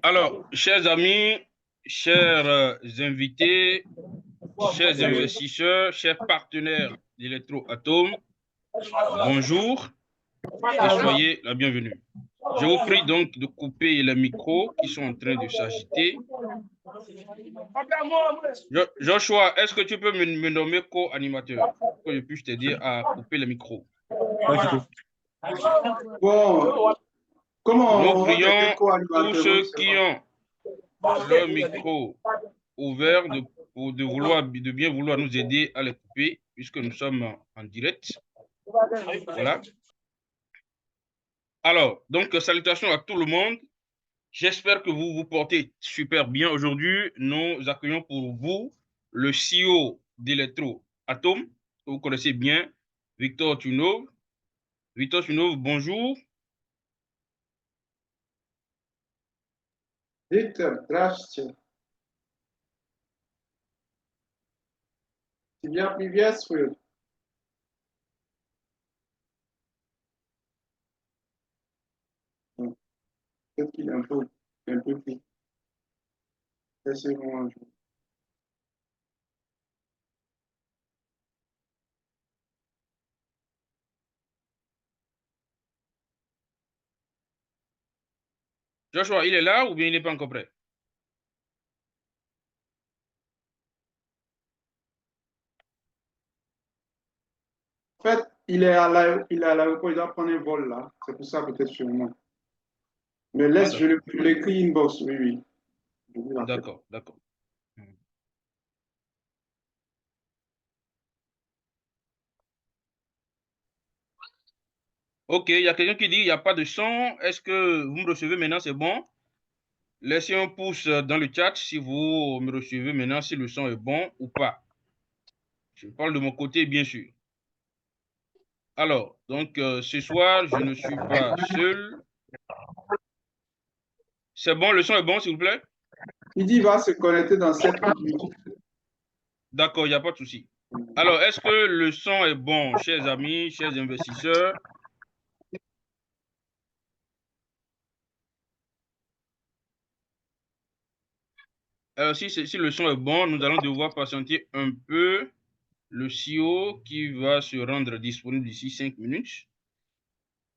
Alors, chers amis, chers invités, chers investisseurs, chers partenaires d'Electroatom, bonjour et soyez la bienvenue. Je vous prie donc de couper les micros qui sont en train de s'agiter. Joshua, est-ce que tu peux me nommer co-animateur pour que je puisse t'aider à couper les micros? Bon, comment nous on va prions faire co-animateur, tous ceux qui ont leur micro ouvert de bien vouloir nous aider à les couper puisque nous sommes en direct. Voilà. Alors, donc, salutations à tout le monde. J'espère que vous vous portez super bien. Aujourd'hui, nous accueillons pour vous le CEO d'Electroatom, que vous connaissez bien, Victor Tunov. Victor Tunov, bonjour. Victor, здравствуйте. Тебя приветствую. Peut-être qu'il est un peu pris. Laissez-moi un jour. Joshua, il est là ou bien il n'est pas encore prêt? En fait, il est à l'aéroport, il doit prendre un vol là. C'est pour ça peut-être sûrement. Mais laisse, je l'écris inbox, oui. D'accord, d'accord. Ok, il y a quelqu'un qui dit il n'y a pas de son. Est-ce que vous me recevez maintenant? C'est bon? Laissez un pouce dans le chat si vous me recevez maintenant, si le son est bon ou pas. Je parle de mon côté, bien sûr. Alors, donc, ce soir, je ne suis pas seul. C'est bon, le son est bon, s'il vous plaît? Il dit qu'il va se connecter dans 7 minutes. D'accord, il n'y a pas de souci. Alors, est-ce que le son est bon, chers amis, chers investisseurs? Alors, si le son est bon, nous allons devoir patienter un peu le CEO qui va se rendre disponible d'ici 5 minutes.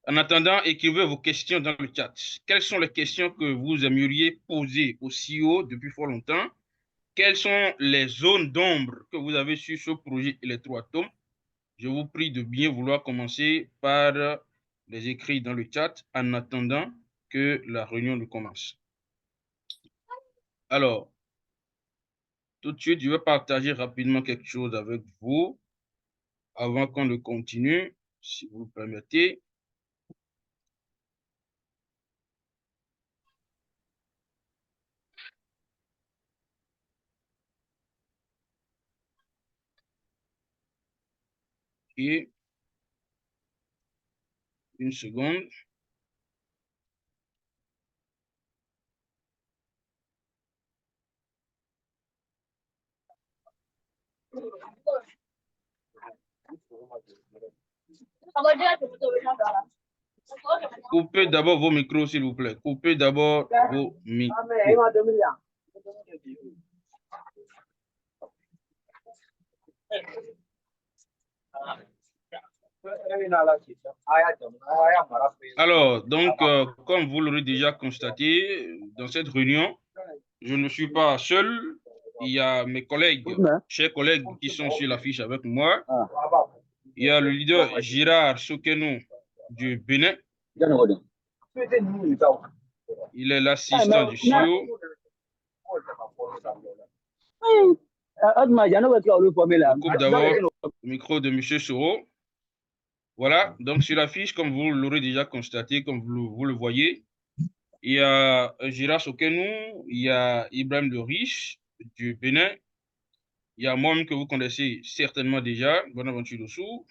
En attendant, écrivez vos questions dans le chat. Quelles sont les questions que vous aimeriez poser au CEO depuis fort longtemps? Quelles sont les zones d'ombre que vous avez sur ce projet Electroatom? Je vous prie de bien vouloir commencer par les écrire dans le chat en attendant que la réunion ne commence. Alors, tout de suite, je vais partager rapidement quelque chose avec vous avant qu'on ne continue, si vous le permettez. Et une seconde. Coupez d'abord vos micros, s'il vous plaît. Coupez d'abord vos micros. Alors, donc, comme vous l'aurez déjà constaté, dans cette réunion, je ne suis pas seul. Il y a mes collègues, chers collègues qui sont sur l'affiche avec moi. Il y a le leader Girard Sokeno du Bénin. Il est l'assistant du CEO. Je coupe d'abord le micro de M. Soro. Voilà, donc sur l'affiche, comme vous l'aurez déjà constaté, comme vous le voyez, il y a Girard Sokeno, il y a Ibrahim le Riche du Bénin, il y a moi-même que vous connaissez certainement déjà, Bonaventure Dossou,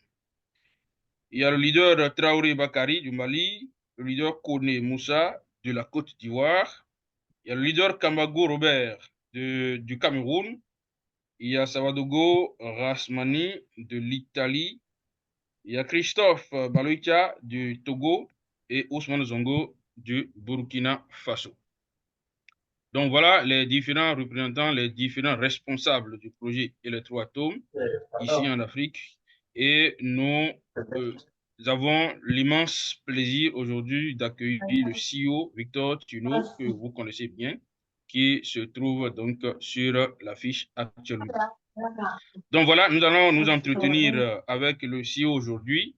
il y a le leader Traoré Bakari du Mali, le leader Kone Moussa de la Côte d'Ivoire. Il y a le leader Kamago Robert du Cameroun. Il y a Savadogo Rasmani de l'Italie. Il y a Christophe Baloïtia du Togo et Ousmane Zongo du Burkina Faso. Donc voilà les différents représentants, les différents responsables du projet Electroatome ici en Afrique. Et nous avons l'immense plaisir aujourd'hui d'accueillir le CEO Victor Tuno, que vous connaissez bien, qui se trouve donc sur l'affiche actuellement. Donc voilà, nous allons nous entretenir avec le CEO aujourd'hui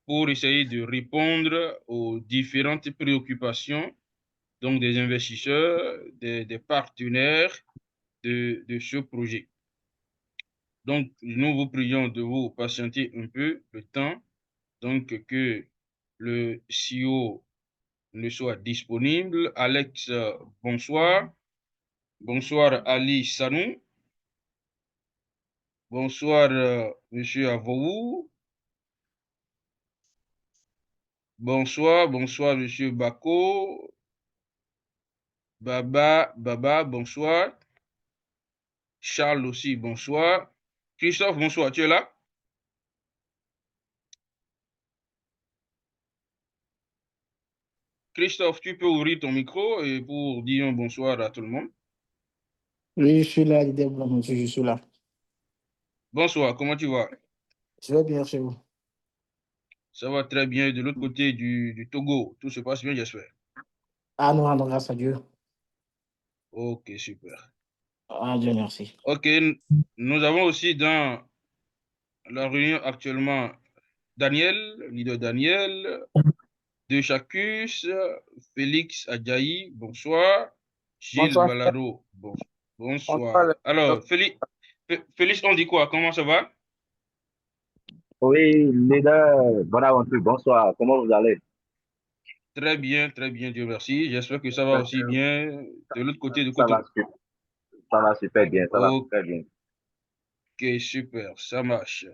pour essayer de répondre aux différentes préoccupations donc des investisseurs, des partenaires de ce projet. Donc, nous vous prions de vous patienter un peu le temps, donc que le CEO ne soit disponible. Alex, bonsoir. Bonsoir Ali Sanou. Bonsoir Monsieur Avou. Bonsoir Monsieur Bako. Baba, bonsoir. Charles aussi, bonsoir. Christophe, bonsoir, tu es là? Christophe, tu peux ouvrir ton micro et pour dire un bonsoir à tout le monde. Oui, je suis là, leader Blanc, monsieur, je suis là. Bonsoir, comment tu vas? Je vais bien chez vous. Ça va très bien. De l'autre côté du Togo, tout se passe bien, j'espère. Ah, nous rendons grâce à Dieu. Ok, super. Ah, Dieu merci. Ok, nous avons aussi dans la réunion actuellement Daniel, leader Daniel, De Chacus, Félix Adjaï, bonsoir. Gilles Bonsoir. Balado, bonsoir. Bonsoir. Alors, Félix, on dit quoi? Comment ça va? Oui, leader, bonne aventure, bonsoir. Comment vous allez? Très bien, Dieu merci. J'espère que ça va aussi bien de l'autre côté de Ça va, Cotonou. ça va super bien, ça va Ok, très bien. super, ça marche.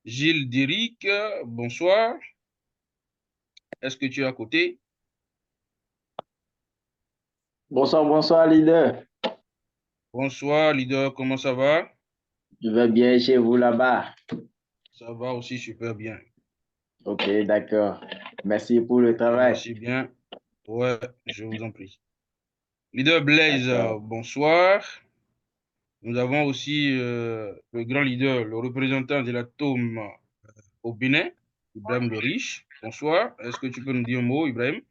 Gilles Diric, bonsoir. Est-ce que tu es à côté? Bonsoir, leader. Bonsoir, leader, comment ça va? Je vais bien chez vous là-bas. Ça va aussi super bien. Ok, d'accord. Merci pour le Ok, travail. merci bien. Ouais, je vous en prie. Leader Blaise, D'accord. bonsoir. Nous avons aussi le grand leader, le représentant de l'atome au Bénin, Ibrahim le Riche. Bonsoir. Est-ce que tu peux nous dire un mot, Ibrahim?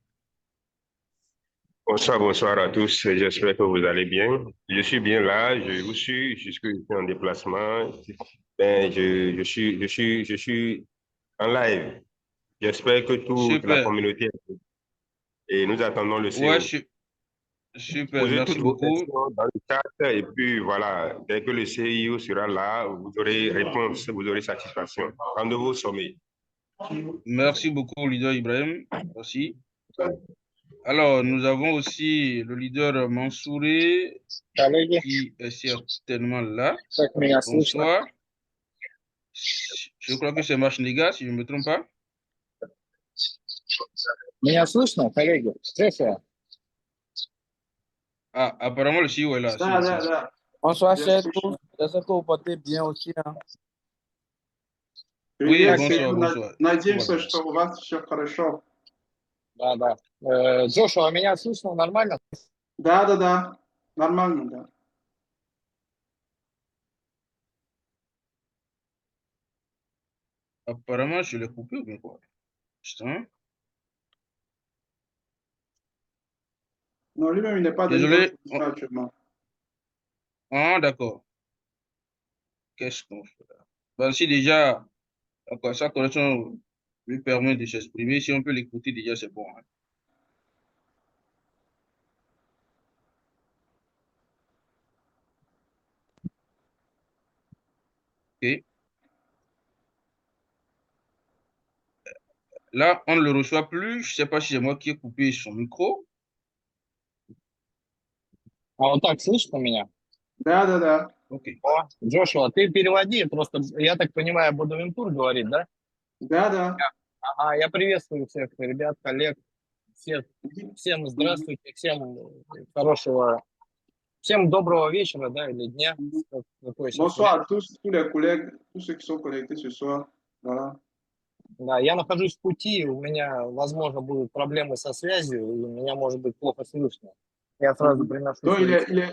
Bonsoir à tous. J'espère que vous allez bien. Je suis bien là. Je vous suis. Je suis en déplacement. Ben, je suis en live. J'espère que toute la Super. communauté est là. Et nous attendons le Ouais, CEO. super. Posez Merci toutes vos beaucoup. questions dans le chat et puis voilà, dès que le CEO sera là, vous aurez réponse, vous aurez satisfaction. Rendez-vous au sommet. Merci beaucoup, leader Ibrahim. Merci. Alors, nous avons aussi le leader Mansouré qui est certainement là. Bonsoir. Je crois que c'est Machnega, si je ne me trompe pas. Меня слышно, коллеги? Слышно? Ah, apparemment, le CEO est là. Là. Bonsoir, Bien chers sûr. tous. J'espère que vous portez bien aussi. Hein. Oui, Привет, bonsoir. Надеемся, Voilà. что у вас все хорошо. Да. Джошуа, меня слышно нормально? Да. Нормально, да. Apparemment, je l'ai coupé ou bien quoi? Putain. Non, lui-même, il n'est pas dans une bonne Désolé. position actuellement. Ah, d'accord. Qu'est-ce qu'on fait là? Ben, si déjà sa connexion lui permet de s'exprimer, si on peut l'écouter déjà, c'est bon. Hein. Ok. Là, on ne le reçoit plus. Je ne sais pas si c'est moi qui ai coupé son micro. А вот так слышно меня? Да. Ok. О, Джошуа, ты переводи, просто, я так понимаю, Бонавентур говорит, да? Да. Ага, я приветствую всех ребят, коллег. Всем здравствуйте, всем хорошего, всем доброго вечера, да, или дня. Какое сейчас Bonsoir время. à tous les collègues, tous ceux qui sont connectés ce soir. Voilà. Да, я нахожусь в пути, у меня, возможно, будут проблемы со связью, и меня, может быть, плохо слышно. Я сразу приношу Donc, свои...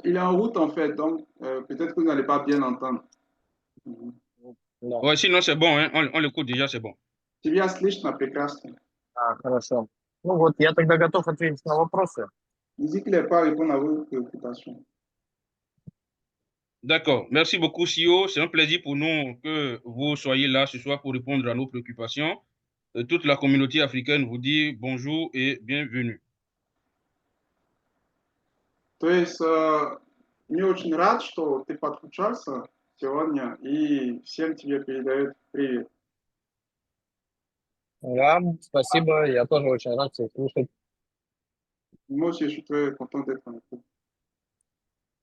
il est en route en fait, donc peut-être que vous n'allez pas bien entendre. Да. Ouais, sinon c'est bon, hein, on l'écoute déjà, c'est bon. Тебя слышно прекрасно. Хорошо. Ну вот, я тогда готов ответить на вопросы. Il dit qu'il n'est pas à répondre à vos préoccupations. D'accord. Merci beaucoup, CEO. C'est un plaisir pour nous que vous soyez là ce soir pour répondre à nos préoccupations. Toute la communauté africaine vous dit bonjour et bienvenue. То есть мне очень рад, что ты подключался сегодня, и всем тебе передают привет. Да, спасибо, я тоже очень рад всех слушать. Moi aussi, je suis très content d'être avec vous.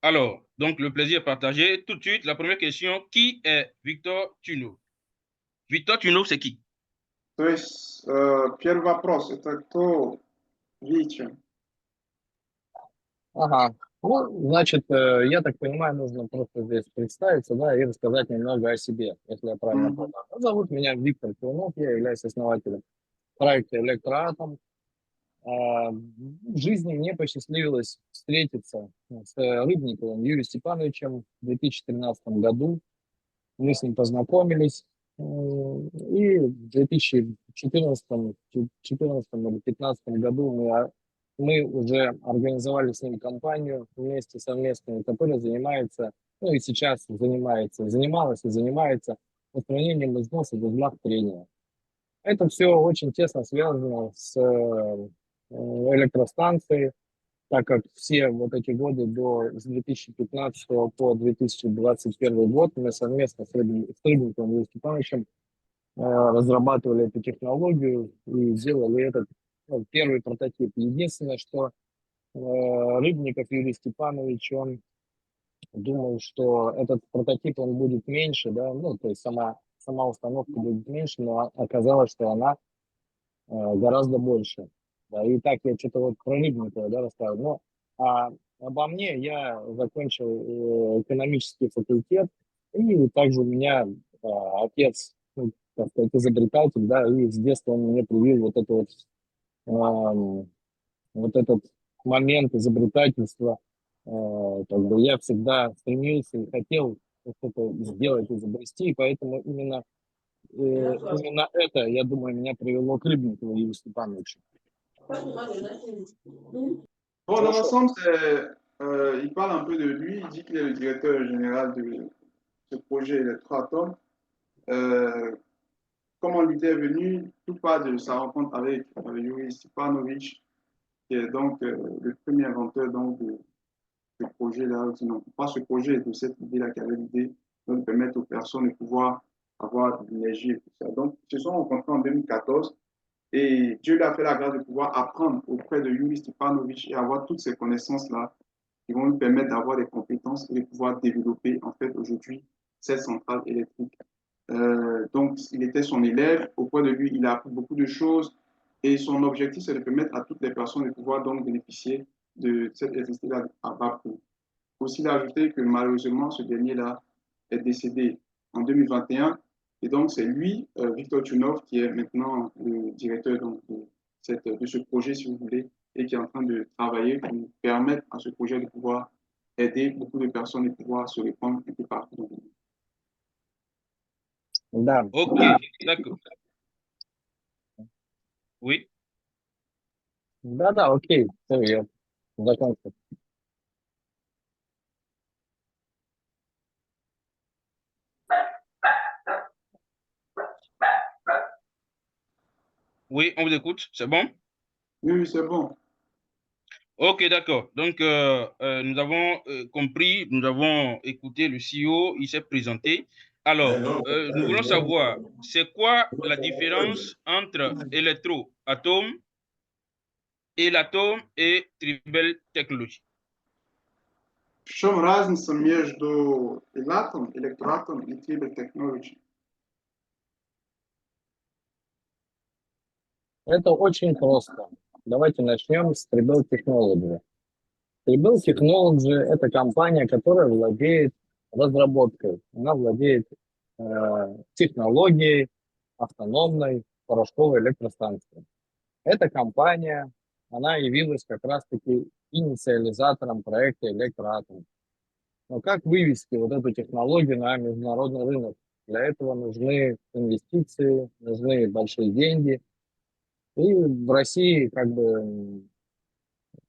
Alors, donc le plaisir est partagé. Tout de suite, la première question, qui est Victor Tuno? Victor Tuno, c'est qui? То есть первый вопрос, это кто Витя? Ага. Ну, значит, я так понимаю, нужно просто здесь представиться, да, и рассказать немного о себе, если я правильно понял. Зовут меня Виктор Тюнов, я являюсь основателем проекта «Электроатом». В жизни мне посчастливилось встретиться с Рыбниковым Юрием Степановичем в 2013 году. Мы с ним познакомились, и в 2014 или 2015 году мы уже организовали с ним компанию вместе совместную, которая занимается, ну и сейчас занималась и занимается устранением износов в узлах трения. Это все очень тесно связано с электростанцией, так как все вот эти годы с 2015 по 2021 год мы совместно с Рыбниковым Юрием Степановичем разрабатывали эту технологию и сделали этот первый прототип. Единственное, что Рыбников Юрий Степанович, он думал, что этот прототип, он будет меньше, да, ну, то есть сама установка будет меньше, но оказалось, что она гораздо больше. Да, и так я что-то вот про Рыбникова, да, рассказывал. Но обо мне я закончил экономический факультет, и также у меня отец, ну, так сказать, изобретатель, да, и с детства он мне привил вот этот момент изобретательства. Как бы я всегда стремился и хотел что-то сделать, изобрести, и поэтому именно это, я думаю, меня привело к Рыбникову Юрию Степановичу. Bon, dans l'ensemble, il parle un peu de lui, il dit qu'il est le directeur général de ce projet Electroatom. Comment l'idée est venue, tout part de sa rencontre avec Yuri Stepanovic, qui est donc le premier inventeur donc, de ce projet-là, non, pas ce projet, de cette idée-là qui avait l'idée de permettre aux personnes de pouvoir avoir de l'énergie et tout ça. Donc, ils se sont rencontrés en 2014 et Dieu lui a fait la grâce de pouvoir apprendre auprès de Yuri Stepanovic et avoir toutes ces connaissances-là qui vont lui permettre d'avoir des compétences et de pouvoir développer en fait aujourd'hui cette centrale électrique. Donc, il était son élève. Auprès de lui, il a appris beaucoup de choses. Et son objectif, c'est de permettre à toutes les personnes de pouvoir donc bénéficier de cette électricité à bas coût. Aussi, il a ajouté que malheureusement, ce dernier-là est décédé en 2021. Et donc, c'est lui, Victor Tunov, qui est maintenant le directeur donc, de ce projet, si vous voulez, et qui est en train de travailler pour permettre à ce projet de pouvoir aider beaucoup de personnes et de pouvoir se répandre un peu partout dans le monde. Да. Ok, d'accord. Oui. Да, окей, все, я закончил. Oui, on vous écoute, c'est bon? Oui, c'est bon. Ok, d'accord. Donc, nous avons compris, nous avons écouté le CEO, il s'est présenté. Alors, nous voulons savoir, c'est quoi la différence entre électroatome et l'atome et Tribal Technology? В чем разница между элатом, электроатом и Tribal Technology? Это очень просто. Давайте начнем с Tribal Technology. Tribal Technology – это компания, которая владеет разработкой. Она владеет технологией автономной порошковой электростанции. Эта компания, она явилась как раз-таки инициализатором проекта «Электроатом». Но как вывести вот эту технологию на международный рынок? Для этого нужны инвестиции, нужны большие деньги. И в России как бы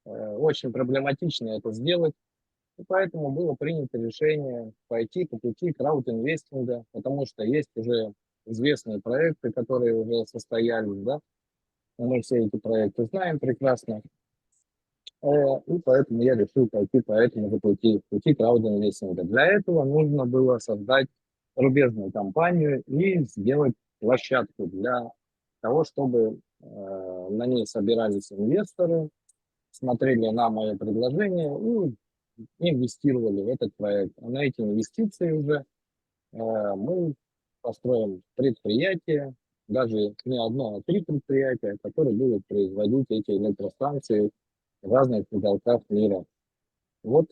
очень проблематично это сделать. И поэтому было принято решение пойти по пути краудинвестинга, потому что есть уже известные проекты, которые уже состоялись, да, мы все эти проекты знаем прекрасно. И поэтому я решил пойти по этому же пути краудинвестинга. Для этого нужно было создать зарубежную компанию и сделать площадку для того, чтобы на ней собирались инвесторы, смотрели на мое предложение и инвестировали в этот проект. А на эти инвестиции уже мы построим предприятие, даже не одно, а 3 предприятия, которые будут производить эти электростанции в разных уголках мира. Вот,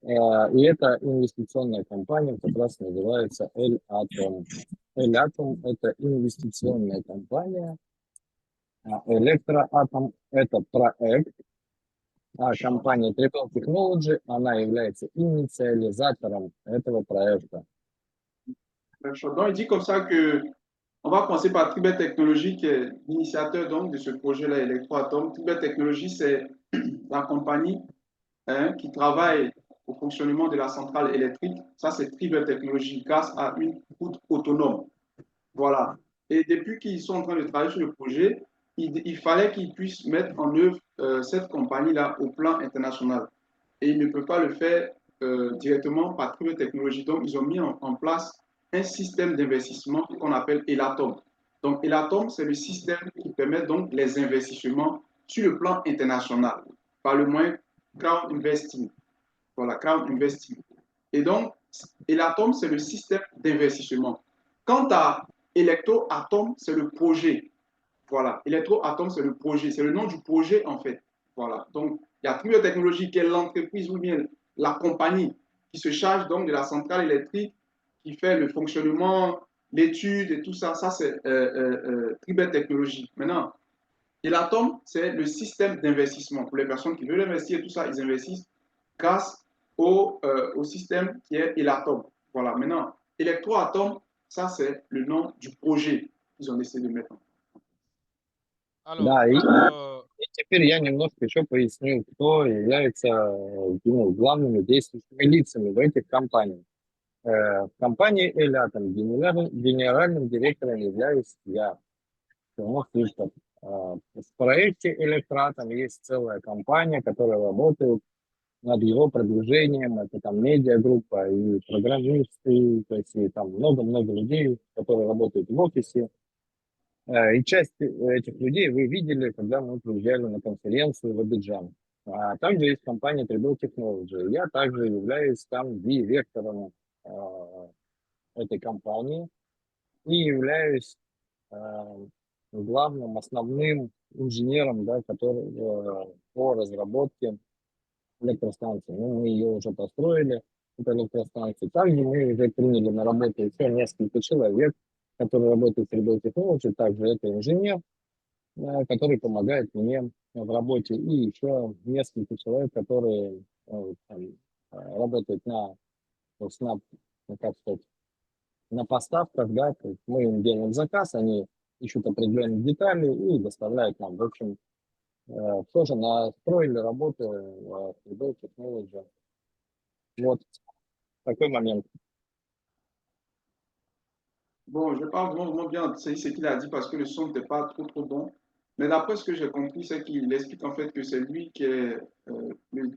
и эта инвестиционная компания как раз называется Эль-Атом. Эль-Атом – это инвестиционная компания, а Электроатом – это проект, а компания Tribal Technology, она является инициализатором этого проекта. D'accord. Donc, il dit comme ça que on va commencer par Tribal Technologies, qui est l'initiateur donc de ce projet-là, Electroatom. Tribal Technologies, c'est la compagnie qui travaille au fonctionnement de la centrale électrique. Ça, c'est Tribal Technologies, grâce à une route autonome. Voilà. Et depuis qu'ils sont en train de travailler sur le projet, il fallait qu'ils puissent mettre en œuvre cette compagnie-là au plan international. Et ils ne peuvent pas le faire directement par Tribal Technologies. Donc, ils ont mis en place un système d'investissement qu'on appelle Elatom. Donc, Elatom, c'est le système qui permet donc les investissements sur le plan international, par le moyen crowd investing. Voilà, crowd investing. Et donc, Elatom, c'est le système d'investissement. Quant à Electroatom, c'est le projet. Voilà, Electroatom, c'est le projet, c'est le nom du projet en fait. Voilà, donc il y a Tribal Technologies qui est l'entreprise ou bien la compagnie qui se charge donc de la centrale électrique, qui fait le fonctionnement, l'étude et tout ça. Ça, c'est Tribal Technologies. Maintenant, Elatom, c'est le système d'investissement. Pour les personnes qui veulent investir et tout ça, ils investissent grâce au système qui est Elatom. Voilà, maintenant, Electroatom, ça, c'est le nom du projet qu'ils ont décidé de mettre en place. Alors, Да, и теперь я немножко еще поясню, кто является главными действующими лицами в этих компаниях. В компании «Элятом» генеральным директором являюсь я, Тимур Фишков. В проекте «Электроатом» есть целая компания, которая работает над его продвижением. Это там медиагруппа и программисты, то есть и там много-много людей, которые работают в офисе. И часть этих людей вы видели, когда мы приезжали на конференцию в Абиджан. Также есть компания Tribal Technology. Я также являюсь там директором этой компании и являюсь главным, основным инженером, да, который по разработке электростанции. Мы ее уже построили, эту электростанцию. Также мы уже приняли на работу еще несколько человек, которые работают в Tribal Technology. Также это инженер, который помогает мне в работе. И еще несколько человек, которые работают как сказать, на поставках, да, то есть мы им делаем заказ, они ищут определенные детали и доставляют нам. В общем, тоже настроили работу в Tribal Technology. Вот такой момент. Bon, je n'ai pas vraiment bien saisi ce qu'il a dit parce que le son n'était pas trop bon. Mais d'après ce que j'ai compris, c'est qu'il explique en fait que c'est lui qui est le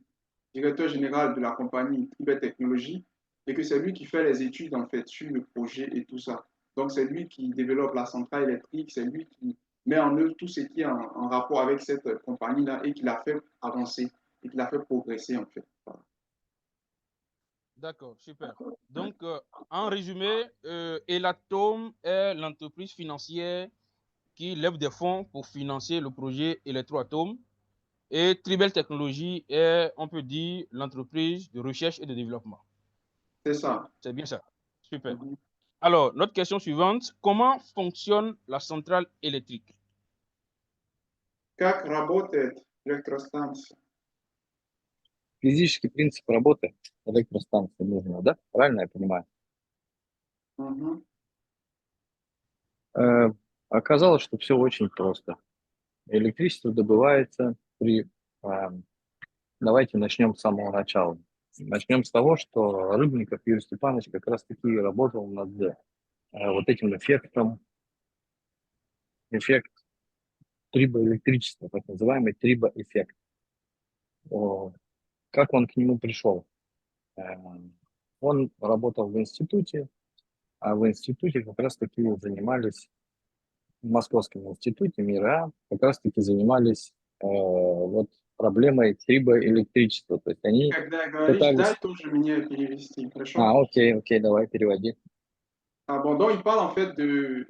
directeur général de la compagnie Tribal Technologies et que c'est lui qui fait les études en fait sur le projet et tout ça. Donc c'est lui qui développe la centrale électrique, c'est lui qui met en œuvre tout ce qui est en rapport avec cette compagnie-là et qui l'a fait avancer et qui l'a fait progresser en fait. Voilà. D'accord, super. Donc, en résumé, Elatom est l'entreprise financière qui lève des fonds pour financer le projet Electroatom. Et Tribel Technologies est, on peut dire, l'entreprise de recherche et de développement. C'est ça. C'est bien ça. Super. Alors, notre question suivante. Comment fonctionne la centrale électrique? Как работает электростанция? Физический принцип работы электростанции нужно, да? Правильно я понимаю? Mhm. Оказалось, что все очень просто. Электричество добывается при... Давайте начнем с самого начала. Начнем с того, что Рыбников Юрий Степанович как раз-таки работал над вот этим эффект трибоэлектричества, так называемый трибоэффект. Как он к нему пришел? Он работал в институте, а в институте как раз-таки занимались, в Московском институте МИРА, как раз-таки занимались вот проблемой трибоэлектричества. То есть они Когда говоришь, пытались... дай тоже мне перевести, хорошо? Окей, давай, переводи. Bon, donc il parle en fait de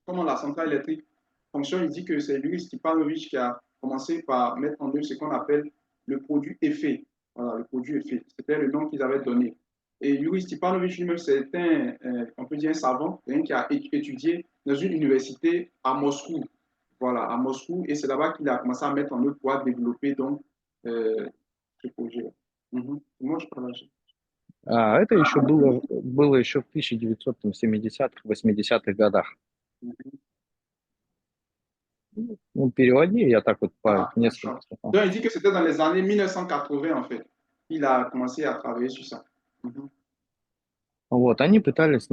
comment la centrale électrique fonctionne. Il dit que c'est Yuri Stepanovic qui a commencé par mettre en œuvre ce qu'on appelle le produit effet. Voilà, le produit effet. C'était le nom qu'ils avaient donné. Et Yuri Stepanovic lui-même, c'est on peut dire un savant, qui a étudié dans une université à Moscou. Voilà, à Moscou. Et c'est là-bas qu'il a commencé à mettre en œuvre pour développer donc ce projet. Moi, je partage. Это еще было еще в 1970-х, 80-х годах. Ну, переводи, я так вот по несколько. Donc, il dit que c'était dans les années 1980, en fait. Il a commencé à travailler sur ça. Вот, они пытались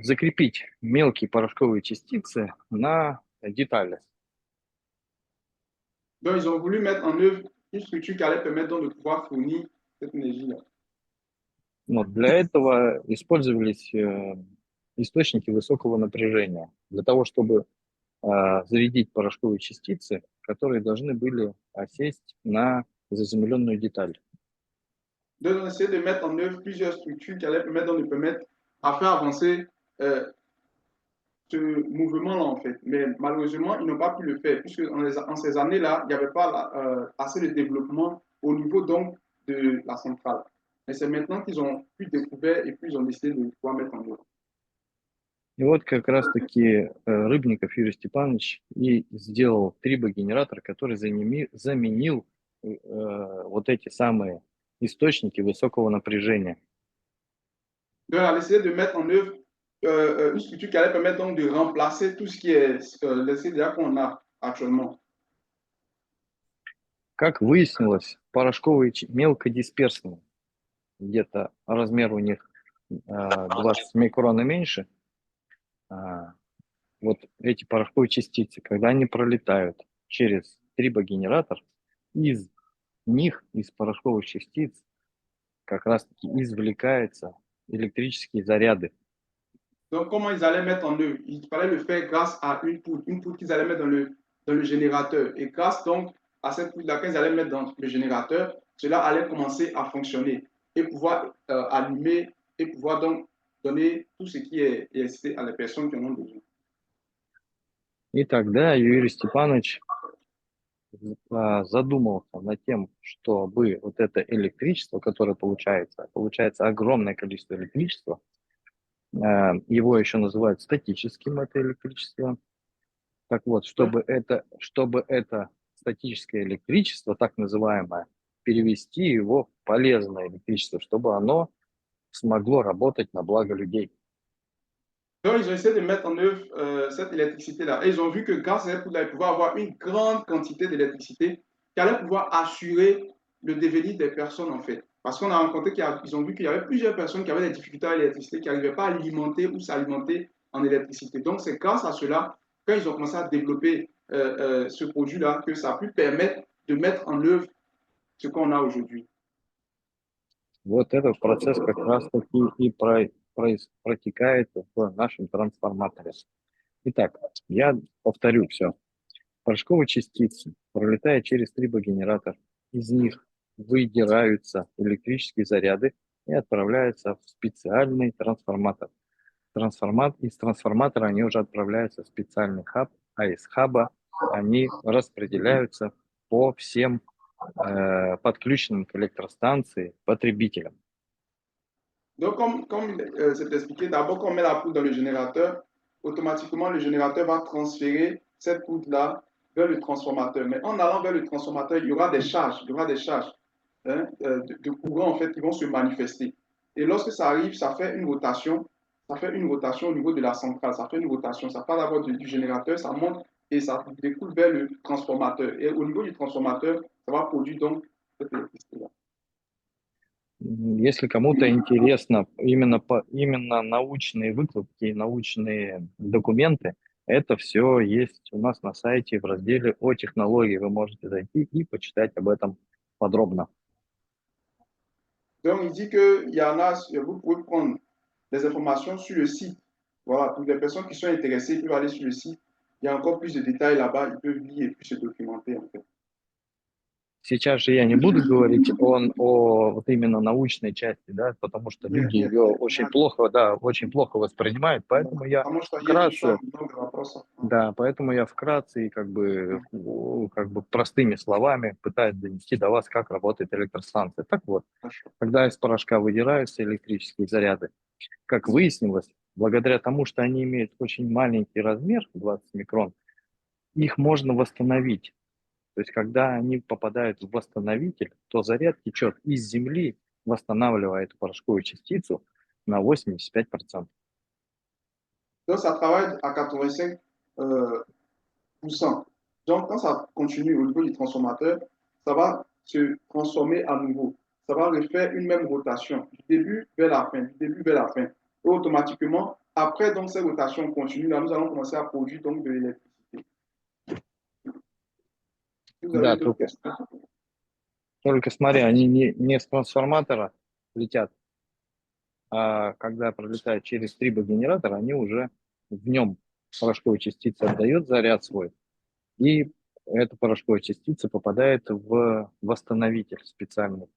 закрепить мелкие порошковые частицы на детали. Donc, ils ont voulu mettre en œuvre une structure qui allait permettre donc de pouvoir fournir cette énergie-là. Но для этого использовались источники высокого напряжения, для того, чтобы зарядить порошковые частицы, которые должны были осесть на заземленную деталь. Donc, on essaie de mettre en œuvre plusieurs structures qui allaient permettre à faire avancer ce mouvement-là, en fait. Mais malheureusement, ils n'ont pas pu le faire, puisque en ces années-là, il n'y avait pas assez de développement au niveau donc de la centrale. Mais c'est maintenant qu'ils ont pu découvrir et puis ils ont décidé de pouvoir mettre en œuvre. И вот как раз-таки Рыбников Юрий Степанович и сделал трибогенератор, который заменил вот эти самые источники высокого напряжения. Donc, on a décidé de mettre en œuvre une structure qui allait permettre donc de remplacer tout ce qui est les CDA qu'on a actuellement. Как выяснилось, порошковые мелкодисперсные, где-то размер у них 20 микрон и меньше, вот эти порошковые частицы, когда они пролетают через трибогенератор, из них, из порошковых частиц, как раз-таки извлекаются électriques заряды. Donc, comment ils allaient mettre en œuvre? Il fallait le faire grâce à une poudre qu'ils allaient mettre dans le générateur. Et grâce donc à cette poudre-là qu'ils allaient mettre dans le générateur, cela allait commencer à fonctionner et pouvoir allumer et pouvoir donc donner tout ce qui est électricité à les personnes qui en ont besoin. И тогда Юрий Степанович задумался над тем, чтобы вот это электричество, которое получается огромное количество электричества, его еще называют статическим, это электричество. Так вот, чтобы это статическое электричество, так называемое, перевести его в полезное электричество, чтобы оно смогло работать на благо людей. Donc, ils ont essayé de mettre en œuvre cette électricité-là. Et ils ont vu que grâce à cette poudre-là, ils pouvaient avoir une grande quantité d'électricité qui allait pouvoir assurer le devenir des personnes, en fait. Parce qu'on a rencontré qu'ils ont vu qu'il y avait plusieurs personnes qui avaient des difficultés à l'électricité, qui n'arrivaient pas à alimenter ou s'alimenter en électricité. Donc, c'est grâce à cela, quand ils ont commencé à développer ce produit-là, que ça a pu permettre de mettre en œuvre ce qu'on a aujourd'hui. Вот этот процесс как раз-таки и протекает в нашем трансформаторе. Итак, я повторю все. Порошковые частицы, пролетая через трибогенератор, из них выдираются электрические заряды и отправляются в специальный трансформатор. Из трансформатора они уже отправляются в специальный хаб а из хаба они распределяются по всем подключенным к электростанции потребителям. Donc, comme c'est expliqué, d'abord, quand on met la poudre dans le générateur, automatiquement, le générateur va transférer cette poudre-là vers le transformateur. Mais en allant vers le transformateur, il y aura des charges, hein, de courant en fait, qui vont se manifester. Et lorsque ça arrive, ça fait une rotation au niveau de la centrale, ça fait une rotation, ça part d'abord du générateur, ça monte et ça découle vers le transformateur. Et au niveau du transformateur, ça va produire donc cette électricité-là. Если кому-то интересно именно научные выкладки, научные документы, это все есть у нас на сайте в разделе о технологии. Вы можете зайти и почитать об этом подробно. Donc, il dit qu'il y en a, vous pouvez prendre des informations sur le site. Voilà, pour les personnes qui sont intéressées, ils peuvent aller sur le site. Il y a encore plus de détails là-bas, ils peuvent lire et puis se documenter en fait. Сейчас же я не буду говорить о вот именно научной части, да, потому что люди ее очень плохо воспринимают, поэтому я вкратце, да, поэтому я вкратце и как бы простыми словами пытаюсь донести до вас, как работает электростанция. Так вот, когда из порошка выдираются электрические заряды, как выяснилось, благодаря тому, что они имеют очень маленький размер, 20 микрон, их можно восстановить. То есть, когда они попадают в восстановитель, то заряд течет из земли, восстанавливая эту порошковую частицу на 85%. Donc, ça travaille à 85%. Donc, quand ça continue au niveau du transformateur, ça va se transformer à nouveau. Ça va refaire une même rotation du début vers la fin, Et automatiquement, après donc, cette rotation continue, là, nous allons commencer à produire donc, de l'électricité. Да, только смотри, они не с трансформатора летят, а когда пролетают через трибогенератор, они уже в нем порошковая частица отдает заряд свой, и эта порошковая частица попадает в восстановитель специальный.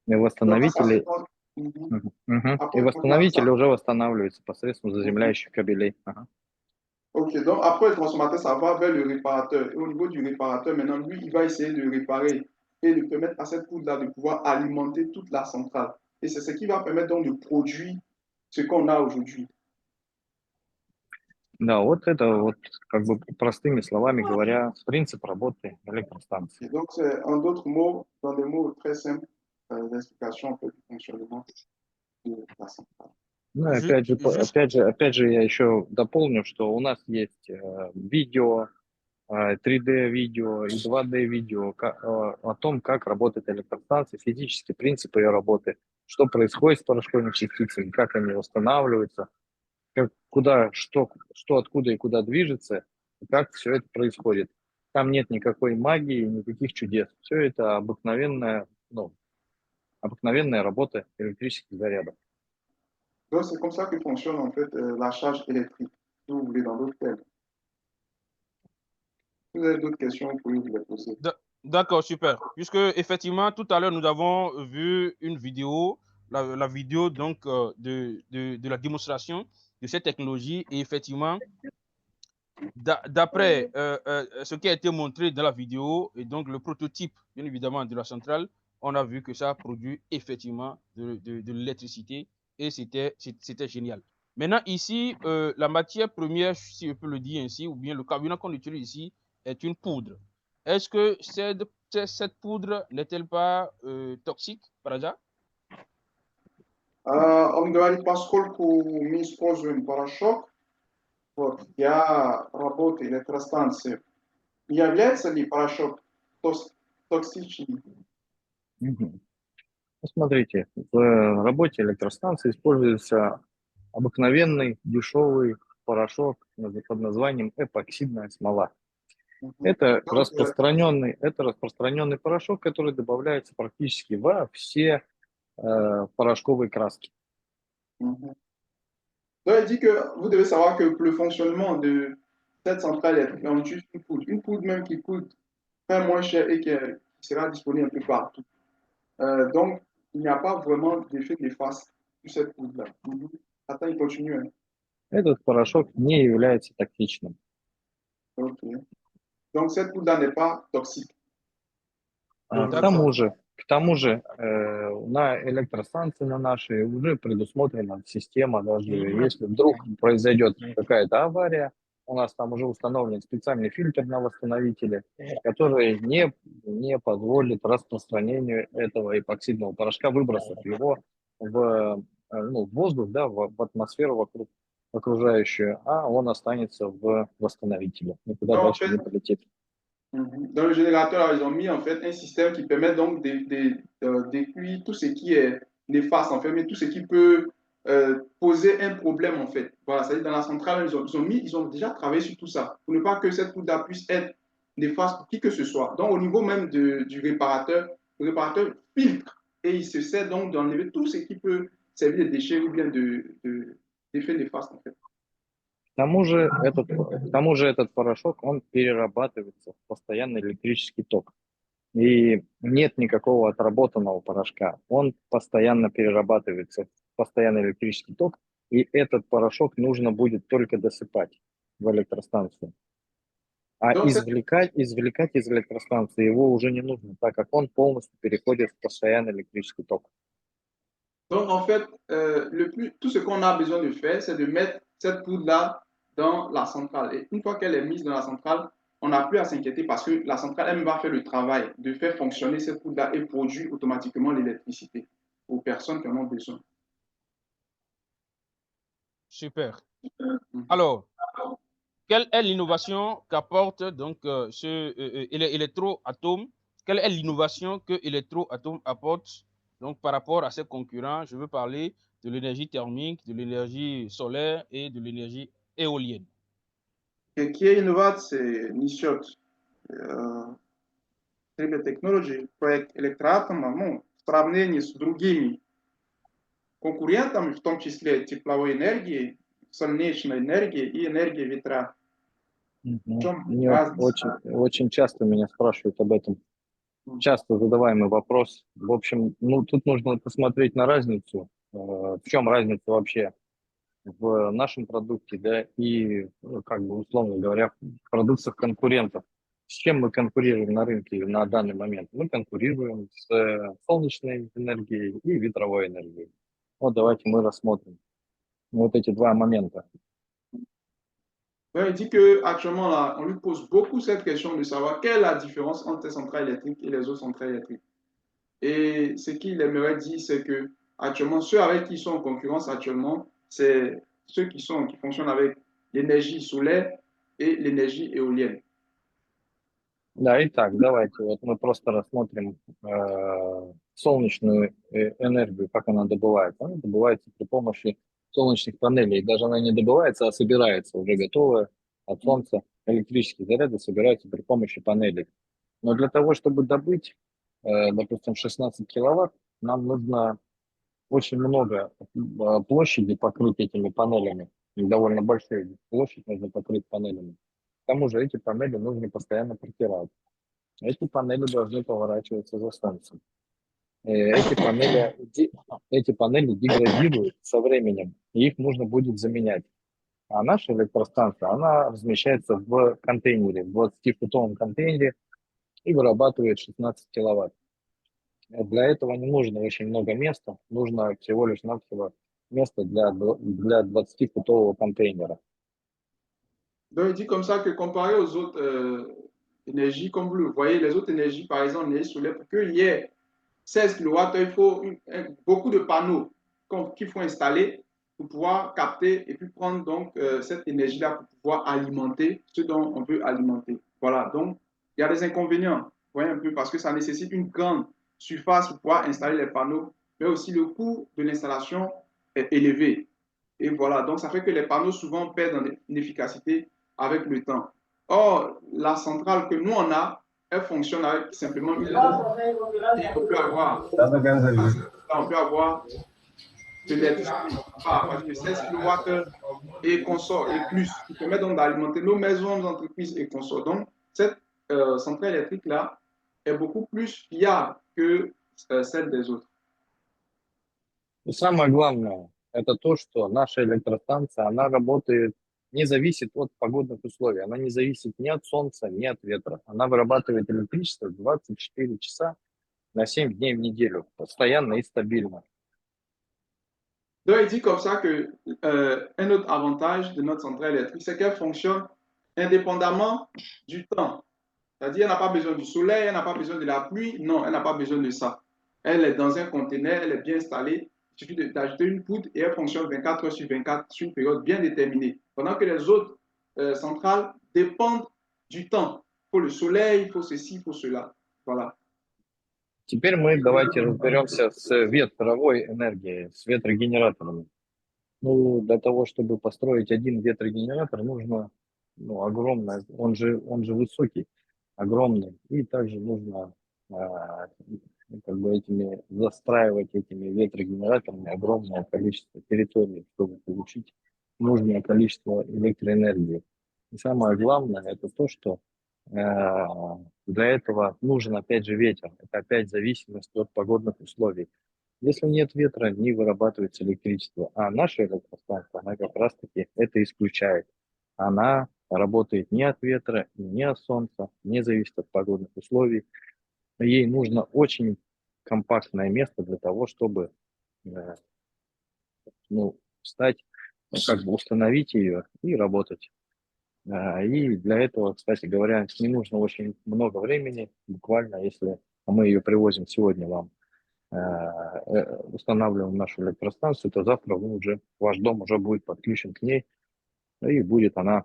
И восстановители уже восстанавливаются посредством заземляющих кабелей. Ok, donc après le transformateur, ça va vers le réparateur. Et au niveau du réparateur, maintenant, lui, il va essayer de réparer et de permettre à cette poudre-là de pouvoir alimenter toute la centrale. Et c'est ce qui va permettre donc de produire ce qu'on a aujourd'hui. Да, вот это вот как бы простыми словами говоря, принцип работы электростанции. Donc, c'est en d'autres mots, dans des mots très simples, l'explication en fait, du fonctionnement de la centrale. Ну, опять же, я еще дополню, что у нас есть видео, 3D-видео и 2D-видео о том, как работает электростанция, физические принципы ее работы, что происходит с порошковыми частицами, как они восстанавливаются, что откуда и куда движется, и как все это происходит. Там нет никакой магии, никаких чудес. Все это обыкновенная работа электрических зарядов. Donc, c'est comme ça que fonctionne en fait la charge électrique, si vous voulez, dans d'autres termes. Si vous avez d'autres questions, vous pouvez vous les poser. D'accord, super. Puisque effectivement, tout à l'heure, nous avons vu une vidéo, la vidéo donc de la démonstration de cette technologie. Et effectivement, d'après ce qui a été montré dans la vidéo, et donc le prototype, bien évidemment, de la centrale, on a vu que ça produit effectivement de l'électricité. Et c'était génial. Maintenant, ici, la matière première, si je peux le dire ainsi, ou bien le carburant qu'on utilise ici, est une poudre. Est-ce que cette poudre n'est-elle pas toxique, par hasard? On говорит, поскольку мы используем порошок, вот, я работаю в электростанции, является ли порошок токсичным? Смотрите, в работе электростанции используется обыкновенный дешевый порошок под названием эпоксидная смола. Это распространенный порошок, который добавляется практически во все порошковые краски. Donc, il dit que vous devez savoir que pour le fonctionnement de cette centrale électrique, on utilise une poudre même qui coûte très moins cher et qui sera disponible un peu partout. Donc, il n'y a pas vraiment d'effet néfaste sur cette poudre-là. Attends, il continue. Этот порошок не является токсичным. Ok. Donc, cette poudre-là n'est pas toxique. К тому же на электростанции на нашей уже предусмотрена система, даже если вдруг произойдет какая-то авария, у нас там уже установлен специальный фильтр на восстановителе, который не позволит распространению этого эпоксидного порошка, выбросов его в воздух, да, в атмосферу вокруг окружающую, а он останется в восстановителе, никуда Donc, en дальше fait, не полетит. dans le générateur, ils ont mis en fait un système qui permet donc d'écuire tout ce qui est néfaste, en fait, mais tout ce qui peut poser un problème, en fait. Voilà, c'est-à-dire dans la centrale, ils ont déjà travaillé sur tout ça, pour ne pas que cette poudre puisse être néfaste pour qui que ce soit. Donc, au niveau même du réparateur, le réparateur filtre et il se sert donc d'enlever tout ce qui peut servir de déchets ou bien d'effets néfastes, en fait. К тому же этот порошок, он перерабатывается в постоянный электрический ток. И нет никакого отработанного порошка. Он постоянно перерабатывается в постоянный электрический ток, и этот порошок нужно будет только досыпать в электростанцию. А Donc, извлекать из электростанции его уже не нужно, так как он полностью переходит в постоянный электрический ток. Donc, en fait, tout ce qu'on a besoin de faire, c'est de mettre cette poudre-là dans la centrale. Et une fois qu'elle est mise dans la centrale, on n'a plus à s'inquiéter parce que la centrale, elle va faire le travail de faire fonctionner cette poudre-là et produire automatiquement l'électricité aux personnes qui en ont besoin. Super. Alors, quelle est l'innovation qu'apporte donc Electroatom? Quelle est l'innovation que Electroatom apporte donc par rapport à ses concurrents? Je veux parler de l'énergie thermique, de l'énergie solaire et de l'énergie éolienne. Ce qui est innovant, c'est Nishot. Требе технологии, проект Electroatom, в сравнении с другими конкурентами, в том числе тепловой энергии, солнечной энергии и энергии ветра. Очень часто меня спрашивают об этом. Часто задаваемый вопрос. В общем, тут нужно посмотреть на разницу. В чем разница вообще в нашем продукте, да, и, условно говоря, в продуктах конкурентов. С чем мы конкурируем на рынке на данный момент? Мы конкурируем с солнечной энергией и ветровой энергией. Вот давайте мы рассмотрим вот эти два момента. Il dit qu'actuellement, là, on lui pose beaucoup cette question de savoir quelle est la différence entre les centrales électriques et les autres centrales électriques. Et ce qu'il aimerait dire, c'est que actuellement, ceux avec qui ils sont en concurrence actuellement, c'est ceux qui fonctionnent avec l'énergie solaire et l'énergie éolienne. Да, итак, давайте вот мы просто рассмотрим солнечную энергию, как она добывается. Она добывается при помощи солнечных панелей. Даже она не добывается, а собирается уже готовая от солнца. Электрические заряды собираются при помощи панелей. Но для того, чтобы добыть, допустим, 16 киловатт, нам нужно очень много площади покрыть этими панелями. Довольно большая площадь нужно покрыть панелями. К тому же эти панели нужно постоянно протирать. Эти панели должны поворачиваться за станцией. Эти панели деградируют со временем, и их нужно будет заменять. А наша электростанция, она размещается в контейнере, в 20-футовом контейнере и вырабатывает 16 киловатт. Для этого не нужно очень много места, нужно всего лишь навсего место для 20-футового контейнера. Donc, il dit comme ça que comparé aux autres énergies, comme vous le voyez, les autres énergies, par exemple, l'énergie solaire, pour qu'il y ait 16 kW, il faut beaucoup de panneaux qu'il faut installer pour pouvoir capter et puis prendre donc cette énergie-là pour pouvoir alimenter ce dont on veut alimenter. Voilà, donc il y a des inconvénients, vous voyez un peu, parce que ça nécessite une grande surface pour pouvoir installer les panneaux, mais aussi le coût de l'installation est élevé. Et voilà, donc ça fait que les panneaux souvent perdent en efficacité avec le temps. Or, la centrale que nous on a, elle fonctionne avec simplement une lampe. On peut avoir de l'électricité à partir de 16 kW et consorts et plus, qui permet donc d'alimenter nos maisons, nos entreprises et consorts. Donc, cette centrale électrique-là est beaucoup plus fiable que celle des autres. И самое главное, это то, что наша электростанция, она работает не зависит от погодных условий. Она не зависит ни от солнца, ни от ветра. Она вырабатывает электричество 24 часа на 7 дней в неделю, постоянно и стабильно. Donc, il dit comme ça que un autre avantage de notre centrale électrique, c'est qu'elle fonctionne indépendamment du temps. C'est-à-dire, elle n'a pas besoin du soleil, elle n'a pas besoin de la pluie. Non, elle n'a pas besoin de ça. Elle est dans un conteneur, elle est bien installée. Il suffit d'ajouter une poudre et elle fonctionne 24 heures sur 24 sur une période bien déterminée. Pendant que les autres centrales dépendent du temps. Il faut le soleil, il faut ceci, il faut cela. Voilà. Теперь мы давайте разберемся с ветровой энергией, с ветрогенераторами. Ну, для того, чтобы построить один ветрогенератор, нужно огромное, он же высокий, огромный, и также нужно как бы застраивать этими ветрогенераторами огромное количество территорий, чтобы получить нужное количество электроэнергии. И самое главное, это то, что для этого нужен опять же ветер. Это опять зависимость от погодных условий. Если нет ветра, не вырабатывается электричество. А наша электростанция, она как раз-таки это исключает. Она работает не от ветра, не от солнца, не зависит от погодных условий. Ей нужно очень компактное место для того, чтобы встать, как бы установить ее и работать. И для этого, кстати говоря, не нужно очень много времени. Буквально, если мы ее привозим сегодня вам, устанавливаем нашу электростанцию, то завтра ваш дом уже будет подключен к ней, и будет она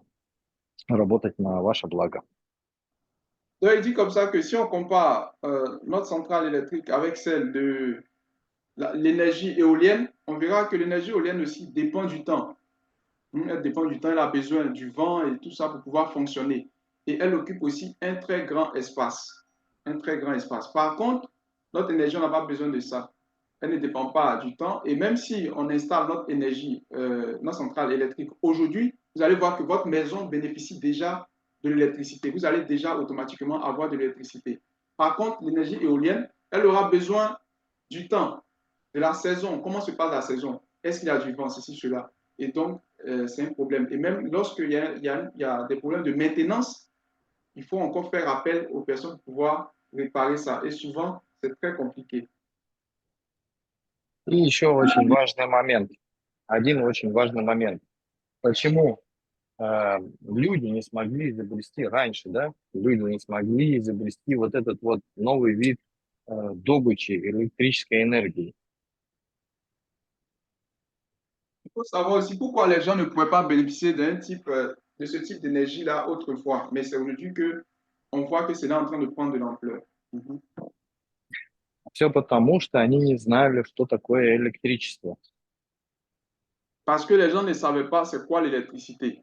работать на ваше благо. Donc, il dit comme ça que si on compare notre centrale électrique avec celle de l'énergie éolienne, on verra que l'énergie éolienne aussi dépend du temps. Elle dépend du temps, elle a besoin du vent et tout ça pour pouvoir fonctionner. Et elle occupe aussi un très grand espace. Un très grand espace. Par contre, notre énergie, on n'a pas besoin de ça. Elle ne dépend pas du temps. Et même si on installe notre énergie, notre centrale électrique aujourd'hui, vous allez voir que votre maison bénéficie déjà de l'électricité. Vous allez déjà automatiquement avoir de l'électricité. Par contre, l'énergie éolienne, elle aura besoin du temps, de la saison. Comment se passe la saison? Est-ce qu'il y a du vent, ceci, cela? Et donc, c'est un problème. Et même lorsqu'il y a des problèmes de maintenance, il faut encore faire appel aux personnes pour pouvoir réparer ça. Et souvent, c'est très compliqué. И еще очень важный момент. Один очень важный момент. Почему люди не смогли изобрести раньше, да? Люди не смогли изобрести вот этот вот новый вид добычи электрической энергии. Il faut savoir aussi pourquoi les gens ne pouvaient pas bénéficier de ce type d'énergie-là autrefois. Mais c'est aujourd'hui qu'on voit que c'est là en train de prendre de l'ampleur. Все потому, что они не знали, что такое электричество. Parce que les gens ne savaient pas c'est quoi l'électricité.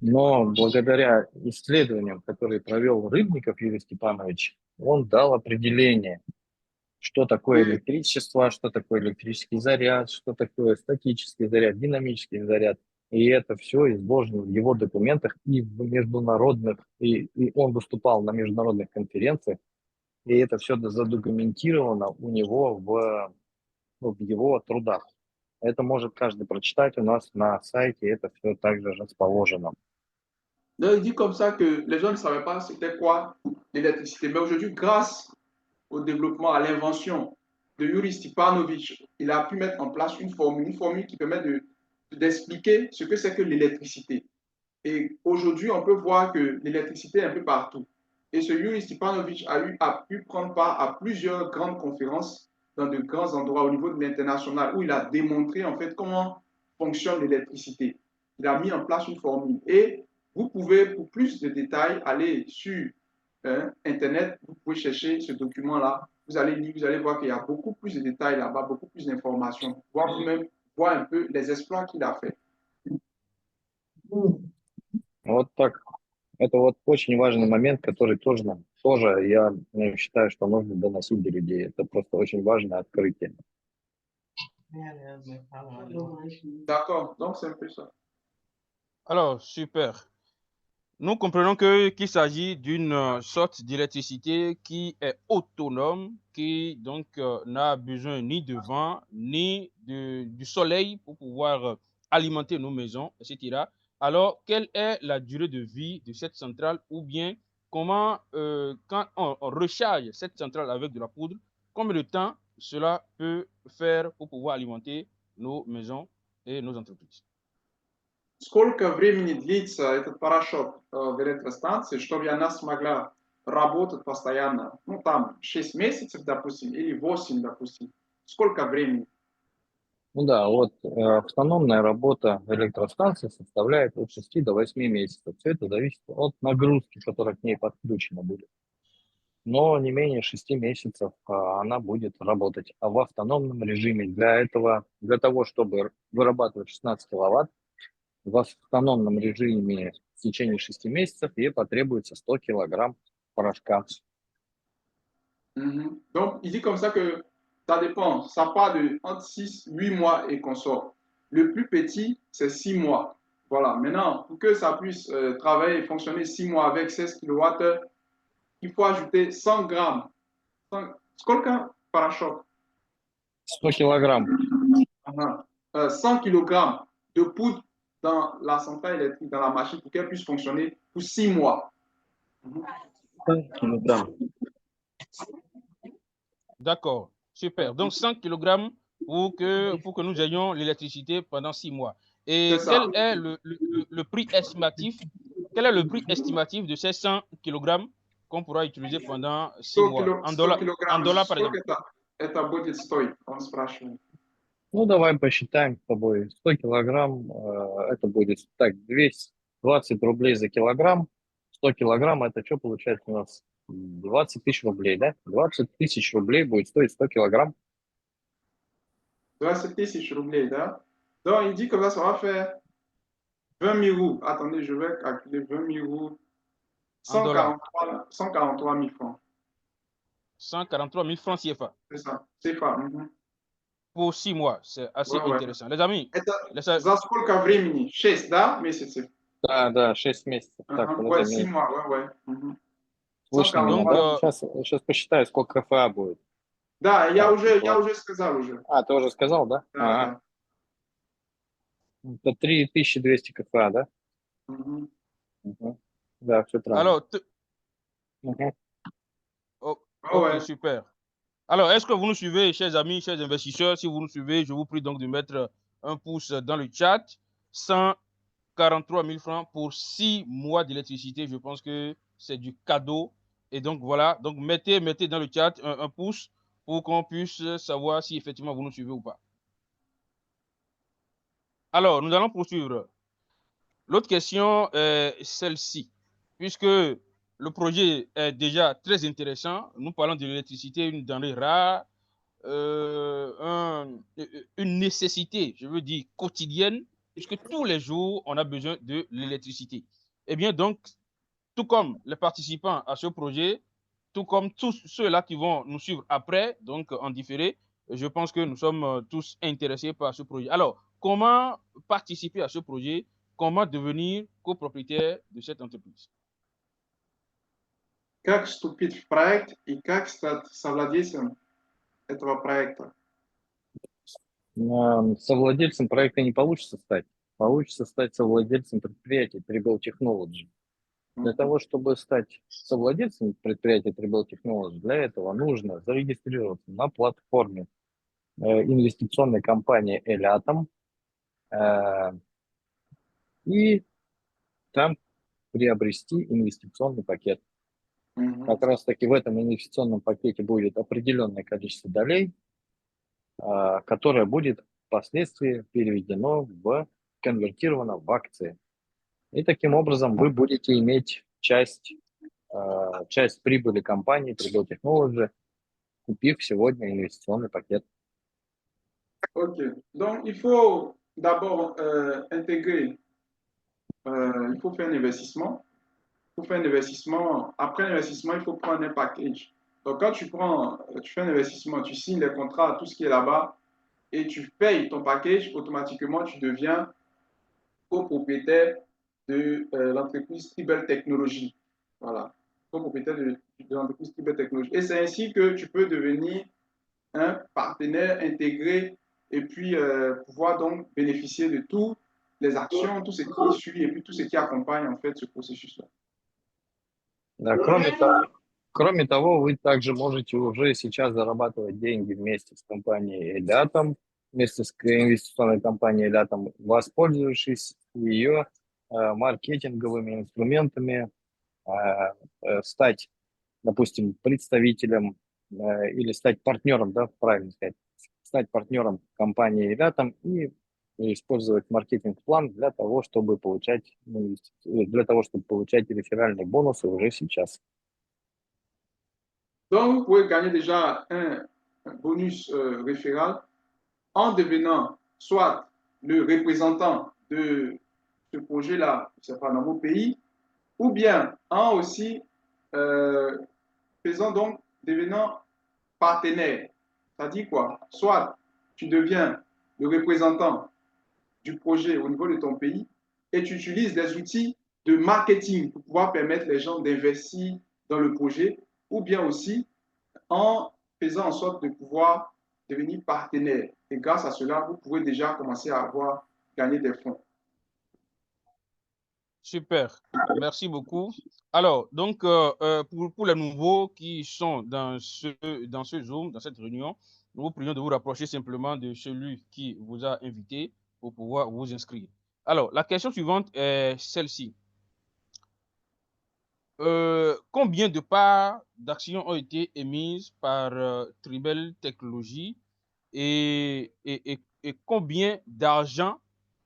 Но благодаря исследованиям, которые провел Рыбников Юрий Степанович, он дал определение, что такое электричество, что такое электрический заряд, что такое статический заряд, динамический заряд. И это все изложено в его документах и в международных, и он выступал на международных конференциях, и это все задокументировано у него в его трудах. Это может каждый прочитать у нас на сайте, это все также расположено. Donc, il dit comme ça que les gens ne savaient pas c'était quoi l'électricité. Mais aujourd'hui, grâce au développement, à l'invention de Yuri Stepanovich, il a pu mettre en place une formule qui permet d'expliquer ce que c'est que l'électricité. Et aujourd'hui, on peut voir que l'électricité est un peu partout. Et ce Yuri Stepanovich a pu prendre part à plusieurs grandes conférences dans de grands endroits au niveau de l'international où il a démontré en fait comment fonctionne l'électricité. Il a mis en place une formule. Et vous pouvez, pour plus de détails, aller sur Internet, vous pouvez chercher ce document-là. Vous allez lire, vous allez voir qu'il y a beaucoup plus de détails là-bas, beaucoup plus d'informations. Vous-même voir un peu les exploits qu'il a fait. Вот так. Это вот очень важный момент, который тоже я считаю, что нужно доносить до людей. Это просто очень важное открытие. D'accord, donc c'est un peu ça. Alors, super. Nous comprenons qu'il s'agit d'une sorte d'électricité qui est autonome, qui donc n'a besoin ni de vent, ni du soleil pour pouvoir alimenter nos maisons, etc. Alors, quelle est la durée de vie de cette centrale ou bien comment, quand on recharge cette centrale avec de la poudre, combien de temps cela peut faire pour pouvoir alimenter nos maisons et nos entreprises? Сколько времени длится этот порошок в электростанции, чтобы она смогла работать постоянно? Ну, там, 6 месяцев, допустим, или 8, допустим. Сколько времени? Ну да, вот автономная работа электростанции составляет от 6 до 8 месяцев. Все это зависит от нагрузки, которая к ней подключена будет. Но не менее 6 месяцев она будет работать. А в автономном режиме для того, чтобы вырабатывать 16 киловатт, в автономном режиме в течение 6 месяцев ей потребуется 100 килограмм порошка. Donc, il dit comme ça que ça dépend. Ça part de entre 6 8 mois et qu'on sort. Le plus petit, c'est 6 mois. Voilà. Maintenant, pour que ça puisse travailler et fonctionner 6 mois avec 16 kWh, il faut ajouter 100 grammes. Сколько порошок? 100 килограмм. 100 kg de poudre dans la centrale électrique, dans la machine, pour qu'elle puisse fonctionner pour 6 mois. 100 килограмм. D'accord, super. Donc 100 kg pour que nous ayons l'électricité pendant 6 mois. Et quel est le prix estimatif? Quel est le prix estimatif de ces 100 kg qu'on pourra utiliser pendant 6 mois? En dollars, par exemple. Это будет стоить, он спрашивает. Ну, давай посчитаем с тобой. 100 килограмм, это будет так, 220 рублей за килограмм. 100 килограмм, это что получается у нас? 20 тысяч рублей, да? 20 тысяч рублей будет стоить 100 килограмм. 20 тысяч рублей, да? Donc, il dit que là, ça va faire 20 000 roubles. Attendez, je vais calculer 20 000 roubles. 143 000 francs. 143 000 francs CFA. C'est ça, CFA. Pour 6 mois, c'est assez intéressant. Les amis, за сколько времени? 6, да, месяцев? Да, 6 месяцев. Так, ouais, 6 mois, ouais. Слушай, да? Сейчас посчитаю, сколько КФА будет. Да, я уже сказал уже. Ты уже сказал, да? Да. Это 3200 КФА, да? Да, все правильно. Alors, ok, super. Alors, est-ce que vous nous suivez, chers amis, chers investisseurs? Si vous nous suivez, je vous prie donc de mettre un pouce dans le chat. 143 000 francs pour 6 mois d'électricité. Je pense que c'est du cadeau. Et donc, voilà. Donc, mettez dans le chat un pouce pour qu'on puisse savoir si effectivement vous nous suivez ou pas. Alors, nous allons poursuivre. L'autre question est celle-ci. Puisque le projet est déjà très intéressant. Nous parlons de l'électricité, une denrée rare, une nécessité, je veux dire, quotidienne, puisque tous les jours, on a besoin de l'électricité. Eh bien, donc, tout comme les participants à ce projet, tout comme tous ceux-là qui vont nous suivre après, donc en différé, je pense que nous sommes tous intéressés par ce projet. Alors, comment participer à ce projet? Comment devenir copropriétaire de cette entreprise? Как вступить в проект и как стать совладельцем этого проекта? Совладельцем проекта не получится стать. Получится стать совладельцем предприятия Tribal Technology. Для того, чтобы стать совладельцем предприятия Tribal Technology, для этого нужно зарегистрироваться на платформе инвестиционной компании Elatom и там приобрести инвестиционный пакет. Как раз таки в этом инвестиционном пакете будет определенное количество долей, которое будет впоследствии конвертировано в акции. И таким образом вы будете иметь часть прибыли компании Tribal Technology, купив сегодня инвестиционный пакет. Ok, donc il faut d'abord intégrer, il faut faire un investissement. Pour faire un investissement, après l'investissement, il faut prendre un package. Donc, quand tu fais un investissement, tu signes les contrats, tout ce qui est là-bas, et tu payes ton package, automatiquement, tu deviens copropriétaire de l'entreprise Tribal Technology. Voilà, copropriétaire de l'entreprise Tribal Technology. Et c'est ainsi que tu peux devenir un partenaire intégré et puis pouvoir donc bénéficier de tous les actions, tout ce qui suit et puis tout ce qui accompagne en fait ce processus-là. Да, кроме того, вы также можете уже сейчас зарабатывать деньги вместе с компанией Elatom, вместе с инвестиционной компанией Elatom, воспользовавшись ее маркетинговыми инструментами, стать, допустим, представителем или стать партнером, да, правильно сказать, стать партнером компании Elatom и использовать маркетинг-план для того, чтобы получать реферальные бонусы уже сейчас. Donc, vous pouvez gagner déjà un bonus référal en devenant soit le représentant de ce projet-là, je ne sais pas, dans vos pays, ou bien en aussi faisant donc, devenant partenaire. Ça dit quoi? Soit tu deviens le représentant du projet au niveau de ton pays et tu utilises des outils de marketing pour pouvoir permettre les gens d'investir dans le projet, ou bien aussi en faisant en sorte de pouvoir devenir partenaire. Et grâce à cela, vous pouvez déjà commencer à avoir gagné des fonds. Super, merci beaucoup. Alors, donc, pour les nouveaux qui sont dans ce Zoom, dans cette réunion, nous vous prions de vous rapprocher simplement de celui qui vous a invité pour pouvoir vous inscrire. Alors, la question suivante est celle-ci. Combien de parts d'actions ont été émises par Tribel Technologies et combien d'argent,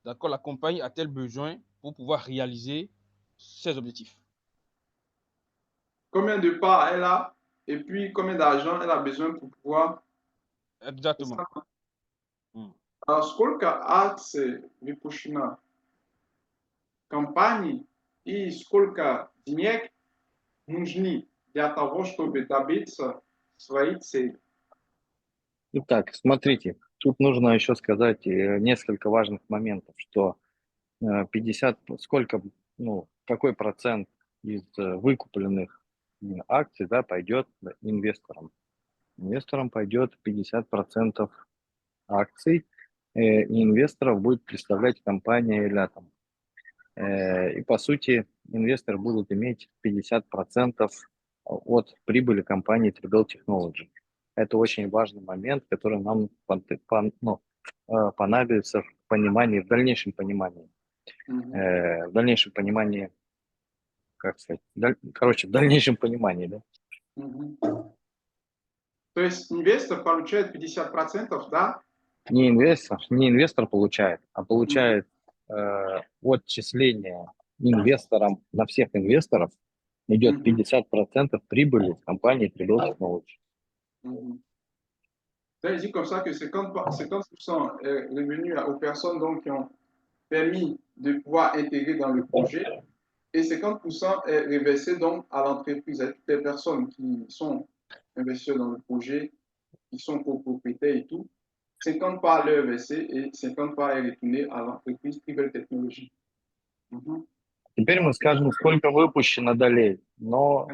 d'accord, la compagnie a-t-elle besoin pour pouvoir réaliser ses objectifs? Combien de parts elle a et puis combien d'argent elle a besoin pour pouvoir... Exactement. Alors, сколько акций выпущено компании и сколько денег нужны для того, чтобы добиться своих целей? Итак, смотрите, тут нужно еще сказать несколько важных моментов, что 50, какой процент из выкупленных акций, да, пойдет инвесторам. Инвесторам пойдет 50% акций, и инвесторов будет представлять компания Elatom. И по сути инвесторы будут иметь 50% от прибыли компании Tribel Technology. Это очень важный момент, который нам понадобится в понимании, в дальнейшем понимании. В дальнейшем понимании, как сказать, в дальнейшем понимании, да? То есть инвестор получает 50%, да? Не инвестор получает, а получает отчисление инвесторам, на всех инвесторов идет 50% прибыли компании Tribel Technology. Ça veut dire comme ça que 50% est revenu aux personnes donc, qui ont permis de pouvoir intégrer dans le projet et 50% est reversé donc à l'entreprise, à toutes les personnes qui sont investisseurs dans le projet, qui sont copropriétaires et tout. 50 parts leur versé et 50 parts est retourné à l'entreprise Tribel Technologies. Теперь мы скажем, сколько выпущено долей, но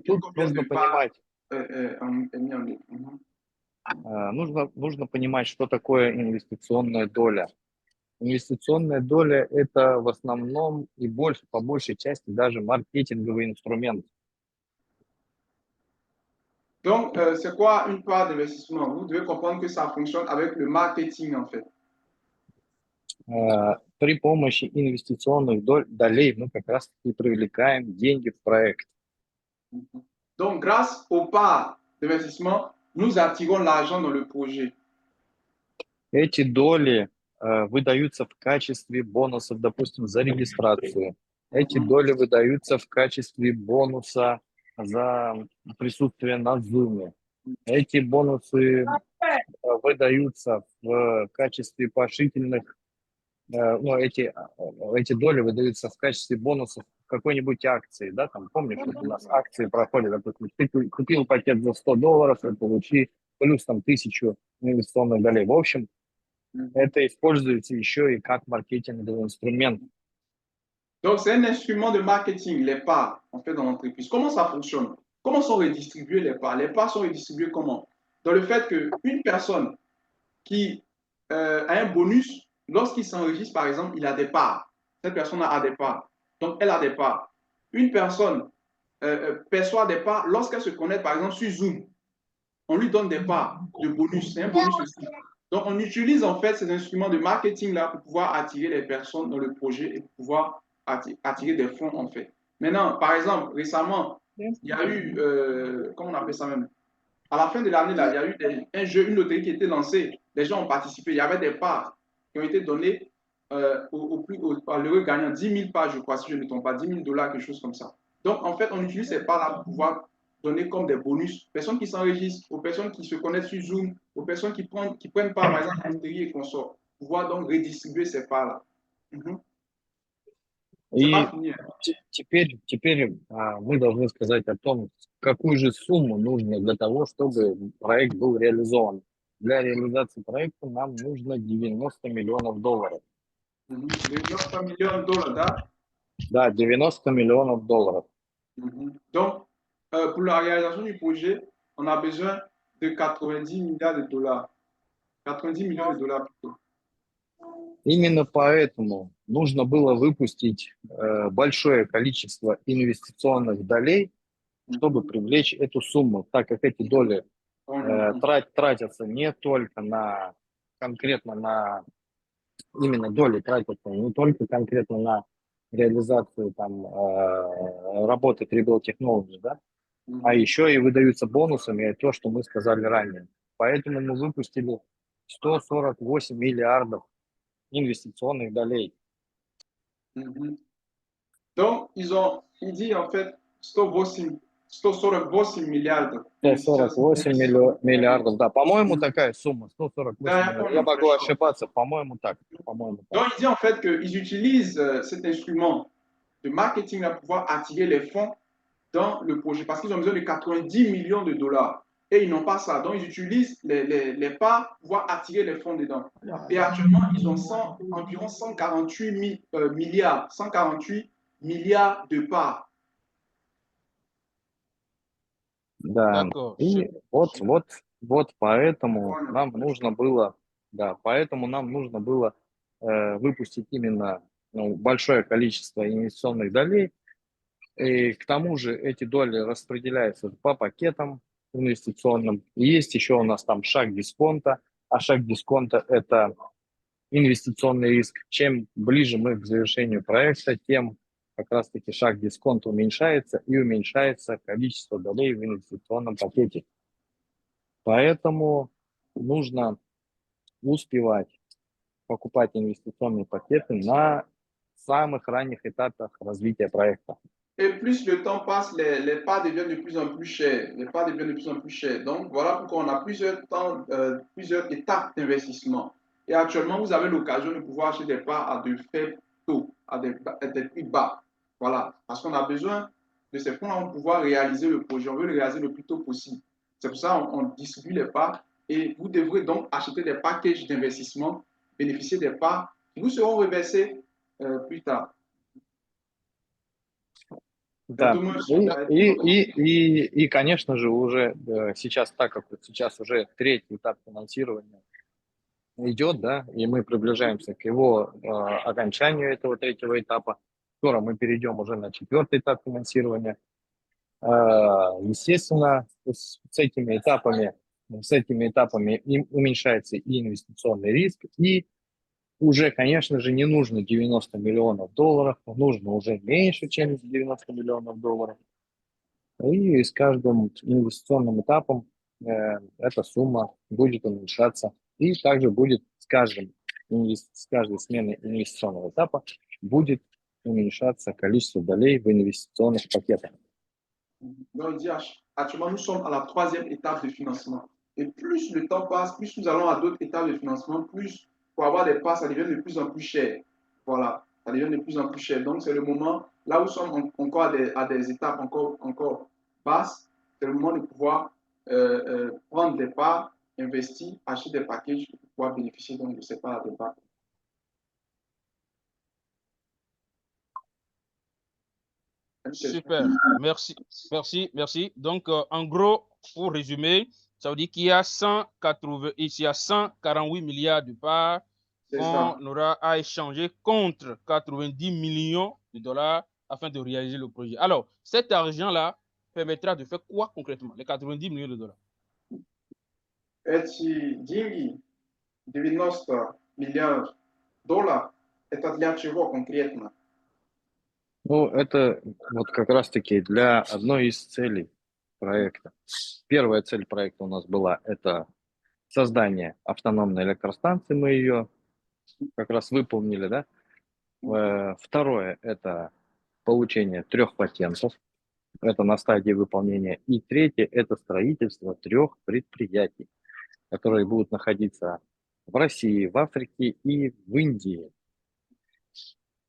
тут нужно понимать, нужно понимать, что такое инвестиционная доля. Инвестиционная доля – это в основном и по большей части даже маркетинговый инструмент. Donc, c'est quoi une part d'investissement? Vous devez comprendre que ça fonctionne avec le marketing en fait. При помощи инвестиционных долей мы как раз-таки привлекаем деньги в проект. Donc, grâce aux parts d'investissement, nous attirons l'argent dans le projet. Эти доли выдаются в качестве бонусов, допустим, за регистрацию. Эти доли выдаются в качестве бонуса за присутствие на Zoom. Эти бонусы выдаются в качестве поощрительных, эти доли выдаются в качестве бонусов какой-нибудь акции, да, там, помнишь, у нас акции проходят, допустим, ты купил пакет за $100 и получи плюс там 1000 инвестиционных долей. В общем, это используется еще и как маркетинговый инструмент. Donc, c'est un instrument de marketing, les parts, en fait, dans l'entreprise. Comment ça fonctionne? Comment sont redistribuées les parts? Les parts sont redistribuées comment? Dans le fait qu'une personne qui a un bonus lorsqu'il s'enregistre, par exemple, il a des parts. Cette personne a des parts. Donc, elle a des parts. Une personne perçoit des parts lorsqu'elle se connecte, par exemple, sur Zoom. On lui donne des parts de bonus. C'est un bonus aussi. Donc, on utilise en fait ces instruments de marketing-là pour pouvoir attirer les personnes dans le projet et pour pouvoir attirer des fonds, en fait. Maintenant, par exemple, récemment, il y a eu, comment on appelle ça même? À la fin de l'année, là, il y a eu un jeu, une loterie qui a été lancée. Les gens ont participé. Il y avait des parts qui ont été données à l'heureux gagnant. 10 000 parts, je crois, si je ne me trompe pas. 10 000 $, quelque chose comme ça. Donc, en fait, on utilise ces parts-là pour pouvoir donner comme des bonus. Personnes qui s'enregistrent, aux personnes qui se connectent sur Zoom, aux personnes qui prennent part, par exemple, à la loterie et consorts. Pouvoir donc redistribuer ces parts-là. C'est pas И fini. теперь мы должны сказать о том, какую же сумму нужно для того, чтобы проект был реализован. Для реализации проекта нам нужно 90 миллионов долларов. 90 millions de $, да? Да, 90 миллионов долларов. Donc, pour la réalisation du projet, on a besoin de 90 milliards de $. 90 millions de $, plutôt. Именно поэтому нужно было выпустить большое количество инвестиционных долей, чтобы привлечь эту сумму, так как эти доли тратятся не только на конкретно на именно доли тратятся не только конкретно на реализацию там работы Tribal Technology, да, а еще и выдаются бонусами то, что мы сказали ранее. Поэтому мы выпустили 148 миллиардов инвестиционных долей. Donc, il dit en fait 148 миллиардов. 148 миллиардов, да. По-моему, такая сумма, 148 миллиардов. Я могу ошибаться, по-моему, так. Donc, il dit en fait qu'ils utilisent cet instrument de marketing là pour pouvoir attirer les fonds dans le projet parce qu'ils ont besoin de 90 millions de $. Et ils n'ont pas ça. Donc, ils utilisent les parts pour pouvoir attirer les fonds dedans. Et actuellement, ils ont environ 148 milliards, 148 milliards de parts. Да, и вот поэтому нам нужно было, выпустить именно большое количество инвестиционных долей. И к тому же эти доли распределяются по пакетам инвестиционным. И есть еще у нас там шаг дисконта, а шаг дисконта – это инвестиционный риск. Чем ближе мы к завершению проекта, тем как раз-таки шаг дисконта уменьшается и уменьшается количество долей в инвестиционном пакете. Поэтому нужно успевать покупать инвестиционные пакеты на самых ранних этапах развития проекта. Et plus le temps passe, les parts deviennent de plus en plus chères. Les parts deviennent de plus en plus chères. Donc, voilà pourquoi on a plusieurs étapes d'investissement. Et actuellement, vous avez l'occasion de pouvoir acheter des parts à de faibles taux, à des prix bas. Voilà. Parce qu'on a besoin de ces fonds-là pour pouvoir réaliser le projet. On veut le réaliser le plus tôt possible. C'est pour ça qu'on distribue les parts. Et vous devrez donc acheter des packages d'investissement, bénéficier des parts qui vous seront reversées plus tard. Да, и, конечно же, уже сейчас, так как сейчас уже третий этап финансирования идет, да, и мы приближаемся к его окончанию этого третьего этапа, скоро мы перейдем уже на четвертый этап финансирования. Естественно, с этими этапами уменьшается и инвестиционный риск, и уже, конечно же, не нужно 90 миллионов долларов, нужно уже меньше, чем 90 миллионов долларов. И с каждым инвестиционным этапом эта сумма будет уменьшаться. И также будет с каждой сменой инвестиционного этапа будет уменьшаться количество долей в инвестиционных пакетах. Donc, il dit, actuellement, nous sommes à la troisième étape de financement. Et plus le temps passe, plus nous allons à d'autres étapes de financement, plus pour avoir des parts, ça devient de plus en plus cher. Voilà, ça devient de plus en plus cher. Donc, c'est le moment, là où nous sommes encore à des étapes encore basses, c'est le moment de pouvoir prendre des parts, investir, acheter des packages pour pouvoir bénéficier donc de ces parts de parts. Super, merci. Donc, en gros, pour résumer, ça veut dire qu'il y a 148 milliards de parts, C'est ça. qu'on aura à échanger contre 90 millions de dollars afin de réaliser le projet. Alors, cet argent-là permettra de faire quoi concrètement, les 90 millions de dollars? Эти деньги, 90 миллиардов долларов, это для чего конкретно? Ну, это вот как раз-таки для одной из целей проекта. Первая цель проекта у нас была это создание автономной электростанции, мы ее как раз выполнили, да. Второе это получение 3 патентов, это на стадии выполнения. И третье это строительство 3 предприятий, которые будут находиться в России, в Африке и в Индии.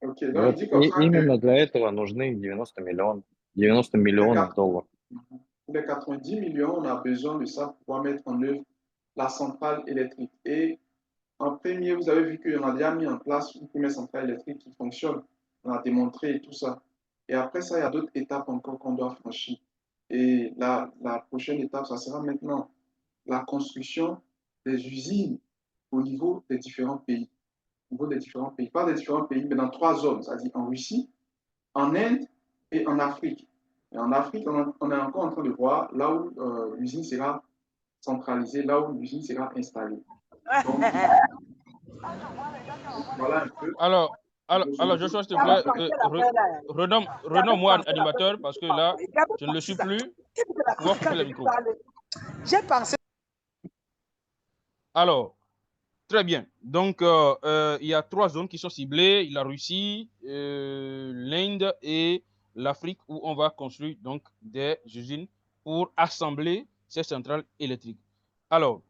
Ok, donc Вот il dit comme ça que именно для этого нужны 90 миллионов долларов. pour les 90 millions, on a besoin de ça pour pouvoir mettre en œuvre la centrale électrique. Et en premier, vous avez vu qu'on a déjà mis en place une première centrale électrique qui fonctionne. On a démontré tout ça. Et après ça, il y a d'autres étapes encore qu'on doit franchir. Et la prochaine étape, ça sera maintenant la construction des usines au niveau des différents pays. Au niveau des différents pays. Pas des différents pays, mais dans 3 zones, c'est-à-dire en Russie, en Inde et en Afrique. Et en Afrique, on est encore en train de voir là où l'usine sera centralisée, là où l'usine sera installée. Donc, voilà un peu. Alors, Joshua, s'il te plaît, renomme-moi un animateur parce que là, je ne le suis plus. On va couper le micro. J'ai pensé. Alors, très bien. Donc, il y a 3 zones qui sont ciblées, la Russie, l'Inde et l'Afrique, où on va construire donc des usines pour assembler ces centrales électriques. Alors,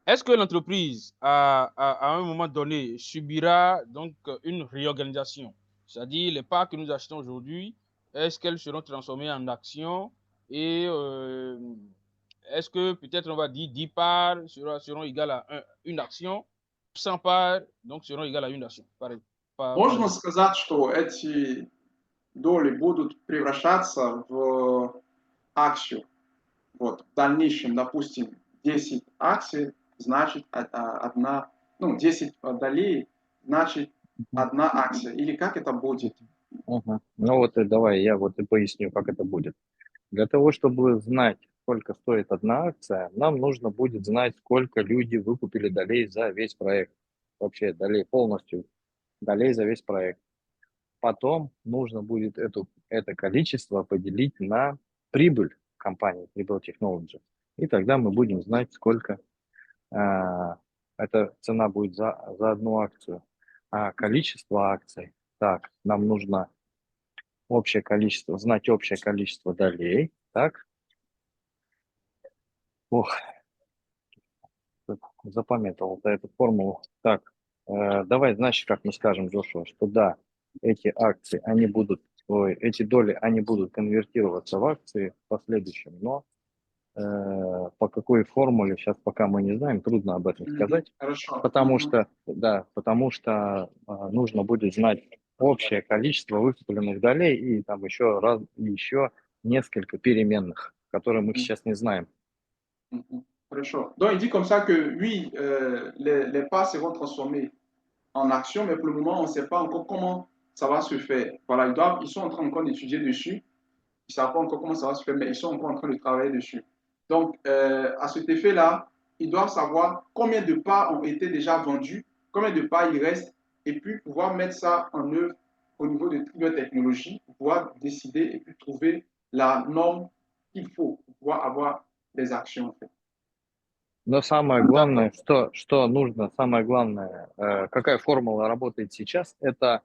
est-ce que l'entreprise, à un moment donné, subira donc une réorganisation? C'est-à-dire, les parts que nous achetons aujourd'hui, est-ce qu'elles seront transformées en actions? Et est-ce que peut-être on va dire 10 parts seront égales à une action, 100 parts donc seront égales à une action? Можно сказать, что эти доли будут превращаться в акцию. Вот, в дальнейшем, допустим, 10 акций, значит, 10 долей, значит, 1 акция. Или как это будет? Ну вот давай я вот и поясню, как это будет. Для того, чтобы знать, сколько стоит 1 акция, нам нужно будет знать, сколько люди выкупили долей за весь проект. Вообще долей полностью, долей за весь проект. Потом нужно будет это количество поделить на прибыль компании Tribal Technologies. И тогда мы будем знать, сколько эта цена будет за 1 акцию. А количество акций, так, нам нужно общее количество, знать общее количество долей, так. Запамятовал эту формулу. Так, давай, значит, как мы скажем, Джошуа, что да, эти акции, эти доли, они будут конвертироваться в акции в последующем, но по какой формуле, сейчас пока мы не знаем, трудно об этом сказать, Хорошо. потому что нужно будет знать общее количество выкупленных долей и там еще несколько переменных, которые мы сейчас не знаем. Хорошо. Donc, il dit comme ça que oui, les parts seront transformées en actions, mais pour le moment, on ne sait pas encore comment ça va se faire. Voilà, ils sont en train encore d'étudier dessus. Ils ne savent pas encore comment ça va se faire, mais ils sont encore en train de travailler dessus. Donc, à cet effet-là, ils doivent savoir combien de parts ont été déjà vendues, combien de parts il reste, et puis pouvoir mettre ça en œuvre au niveau de Tribal Technologies, pour pouvoir décider et puis trouver la norme qu'il faut pour pouvoir avoir des actions. En fait. Но самое главное, что нужно, самое главное, какая формула работает сейчас, это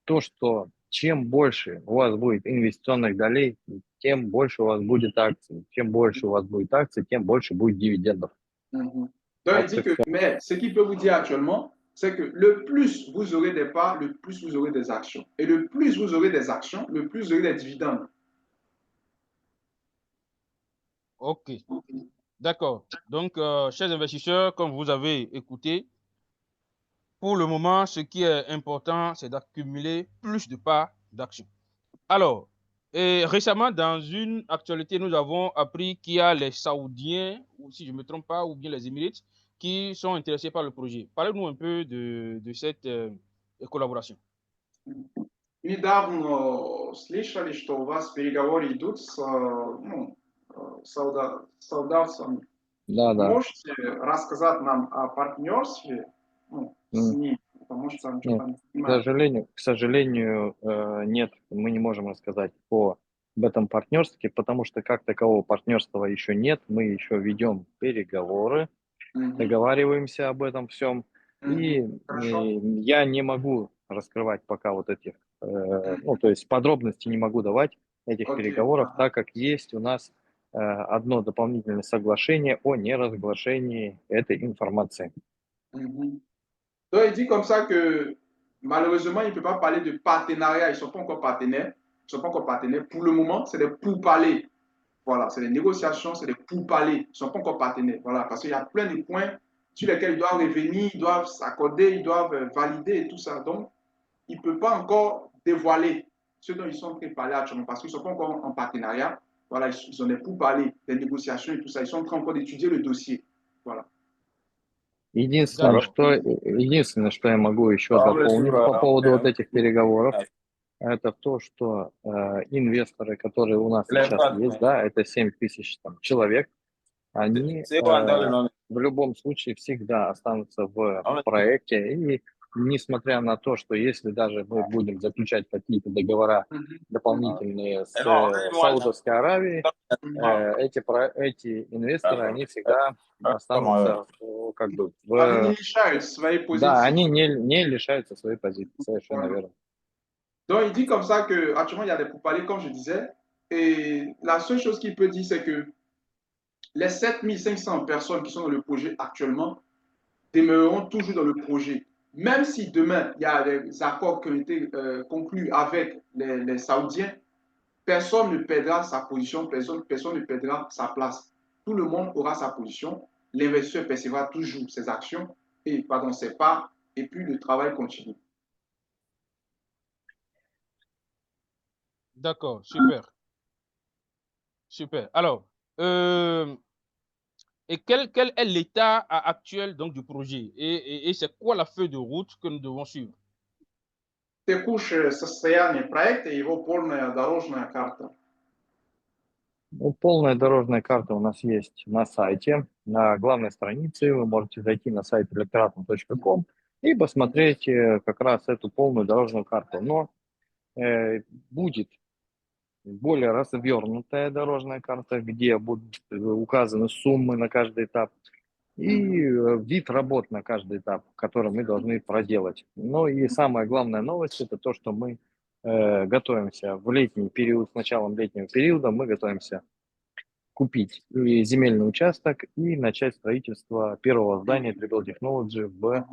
то, что чем больше у вас будет инвестиционных долей, тем больше у вас будет акций. Чем больше у вас будет акций, тем больше будет дивидендов. Donc, il dit que, mais ce qu'il peut vous dire actuellement, c'est que le plus vous aurez des parts, le plus vous aurez des actions. Et le plus vous aurez des actions, le plus vous aurez des dividendes. Ok. D'accord. Donc, chers investisseurs, comme vous avez écouté, pour le moment, ce qui est important, c'est d'accumuler plus de parts d'actions. Alors, récemment, dans une actualité, nous avons appris qu'il y a les Saoudiens, ou si je ne me trompe pas, ou bien les Émirats, qui sont intéressés par le projet. Parlez-nous un peu de cette collaboration. Недавно слышали, что у вас переговоры идут с солдатами. Да, да. Можете рассказать нам о партнерстве с ними? Потому что там Нет, что-то не понимаю. к сожалению, нет, мы не можем рассказать об этом партнерстве, потому что как такового партнерства еще нет, мы еще ведем переговоры, договариваемся об этом всем, и Хорошо. я не могу раскрывать пока вот этих, ну, то есть подробности не могу давать этих Окей, переговоров, ага. так как есть у нас одно дополнительное соглашение о неразглашении этой информации. Mhm. Donc, il dit comme ça que malheureusement, il ne peut pas parler de partenariat. Ils ne sont pas encore partenaires. Ils sont pas encore partenaires. Pour le moment, c'est des pourparlers. Voilà, c'est des négociations, c'est des pourparlers. Ils ne sont pas encore partenaires. Voilà, parce qu'il y a plein de points sur lesquels ils doivent revenir, ils doivent s'accorder, ils doivent valider et tout ça. Donc, il ne peut pas encore dévoiler ce dont ils sont en train de parler actuellement parce qu'ils ne sont pas encore en partenariat. Voilà, ils ont des pourparlers, des négociations et tout ça. Ils sont en train encore d'étudier le dossier. Voilà. Единственное, что я могу еще дополнить по поводу вот этих переговоров, это то, что инвесторы, которые у нас сейчас есть, да, это 7000 человек, они в любом случае всегда останутся в проекте, и несмотря на то, что если даже мы будем заключать какие-то договора дополнительные с Саудовской Аравией, эти инвесторы, они всегда останутся как бы Они не лишают своей позиции. Да, они не лишаются своей позиции, совершенно верно. Donc, il dit comme ça qu'actuellement, il y a des pourparlers, comme je disais, et la seule chose qu'il peut dire, c'est que les 7500 personnes qui sont dans le projet actuellement demeureront toujours dans le projet. Même si demain, il y a des accords qui ont été conclus avec les Saoudiens, personne ne perdra sa position, personne ne perdra sa place. Tout le monde aura sa position, l'investisseur percevra toujours ses actions, ses parts, et puis le travail continue. D'accord, super. Super. Alors, et quel est l'état actuel donc, du projet et c'est quoi la feuille de route que nous devons suivre? Текущее состояние проекта и его полная дорожная карта. Полная дорожная карта у нас есть на сайте, на главной странице. Вы можете зайти на сайт electratum.com и посмотреть как раз эту полную дорожную карту. Но будет более развернутая дорожная карта, где будут указаны суммы на каждый этап и вид работ на каждый этап, который мы должны проделать. Ну и самая главная новость – это то, что мы готовимся в летний период, с началом летнего периода мы готовимся купить земельный участок и начать строительство первого здания Tribal Technology в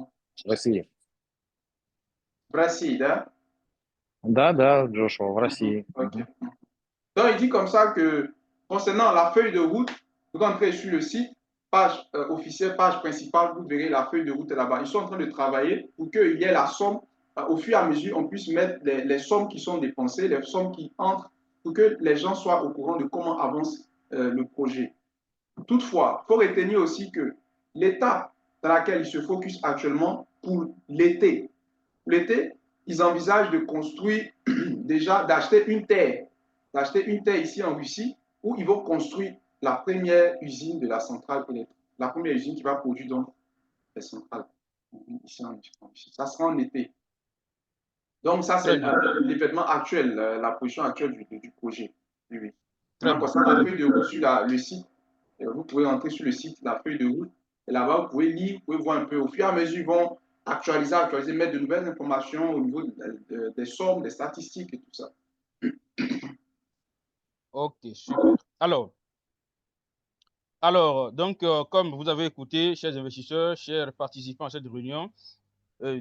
России. В России, да? Да, Джошуа, в России. Okay. Donc, il dit comme ça que concernant la feuille de route, vous entrez sur le site, page officielle, page principale, vous verrez la feuille de route là-bas. Ils sont en train de travailler pour qu'il y ait la somme, au fur et à mesure, on puisse mettre les sommes qui sont dépensées, les sommes qui entrent, pour que les gens soient au courant de comment avance le projet. Toutefois, il faut retenir aussi que l'étape dans laquelle ils se focus actuellement pour l'été, ils envisagent de construire déjà, d'acheter une terre ici en Russie où ils vont construire la première usine de la centrale électrique, la première usine qui va produire donc les centrales ici en Russie. Ça sera en été. Donc ça, c'est l'événement actuel, la position actuelle du projet. Oui. Donc, ça, la feuille de route sur le site, vous pouvez entrer sur le site, la feuille de route, et là-bas, vous pouvez lire, vous pouvez voir un peu. Au fur et à mesure, ils vont actualiser, mettre de nouvelles informations au niveau des sommes, des statistiques et tout ça. Ok, super. Alors donc, comme vous avez écouté, chers investisseurs, chers participants à cette réunion,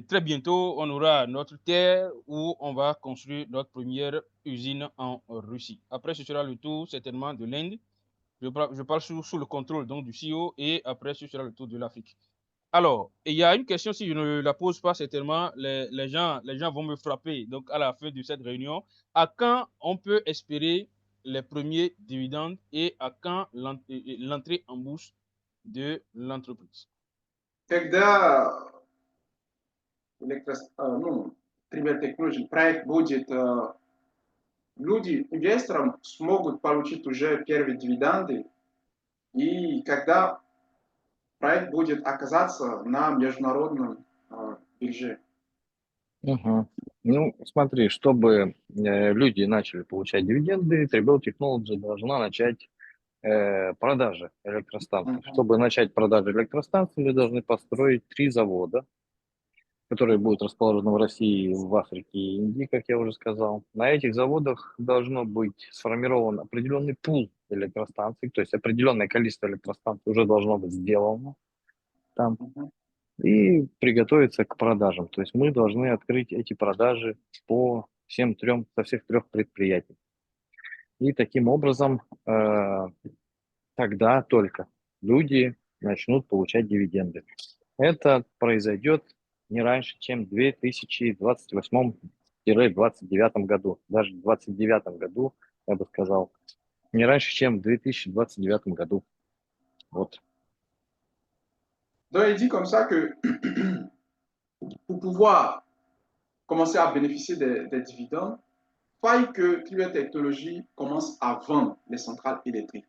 très bientôt, on aura notre terre où on va construire notre première usine en Russie. Après, ce sera le tour certainement de l'Inde. Je parle sous le contrôle donc, du CEO et après, ce sera le tour de l'Afrique. Alors, il y a une question, si je ne la pose pas, certainement, les gens vont me frapper. Donc, à la fin de cette réunion, à quand on peut espérer les premiers dividendes et à quand l'entrée en bourse de l'entreprise? когда ну, Tribal Technology, проект будет, люди, инвесторам смогут получить уже первые дивиденды, и когда проект будет оказаться на международном бирже. Мгм. Ну, смотри, чтобы люди начали получать дивиденды, Tribal Technology должна начать продажи электростанций. Мгм. Чтобы начать продажи электростанций, мы должны построить 3 завода, которые будут расположены в России, в Африке и Индии, как я уже сказал. На этих заводах должно быть сформирован определенный пул электростанций, то есть определенное количество электростанций уже должно быть сделано там Мгм. и приготовиться к продажам. То есть мы должны открыть эти продажи по всем трем, со всех 3 предприятий. И таким образом тогда только люди начнут получать дивиденды. Это произойдет не раньше, чем в 2028-2029 году. Даже в 2029 году, я бы сказал, не раньше, чем в 2029 году. Вот. Donc, il dit comme ça que pour pouvoir commencer à bénéficier des dividendes, il faut que Tribal Technology commence à vendre les centrales électriques.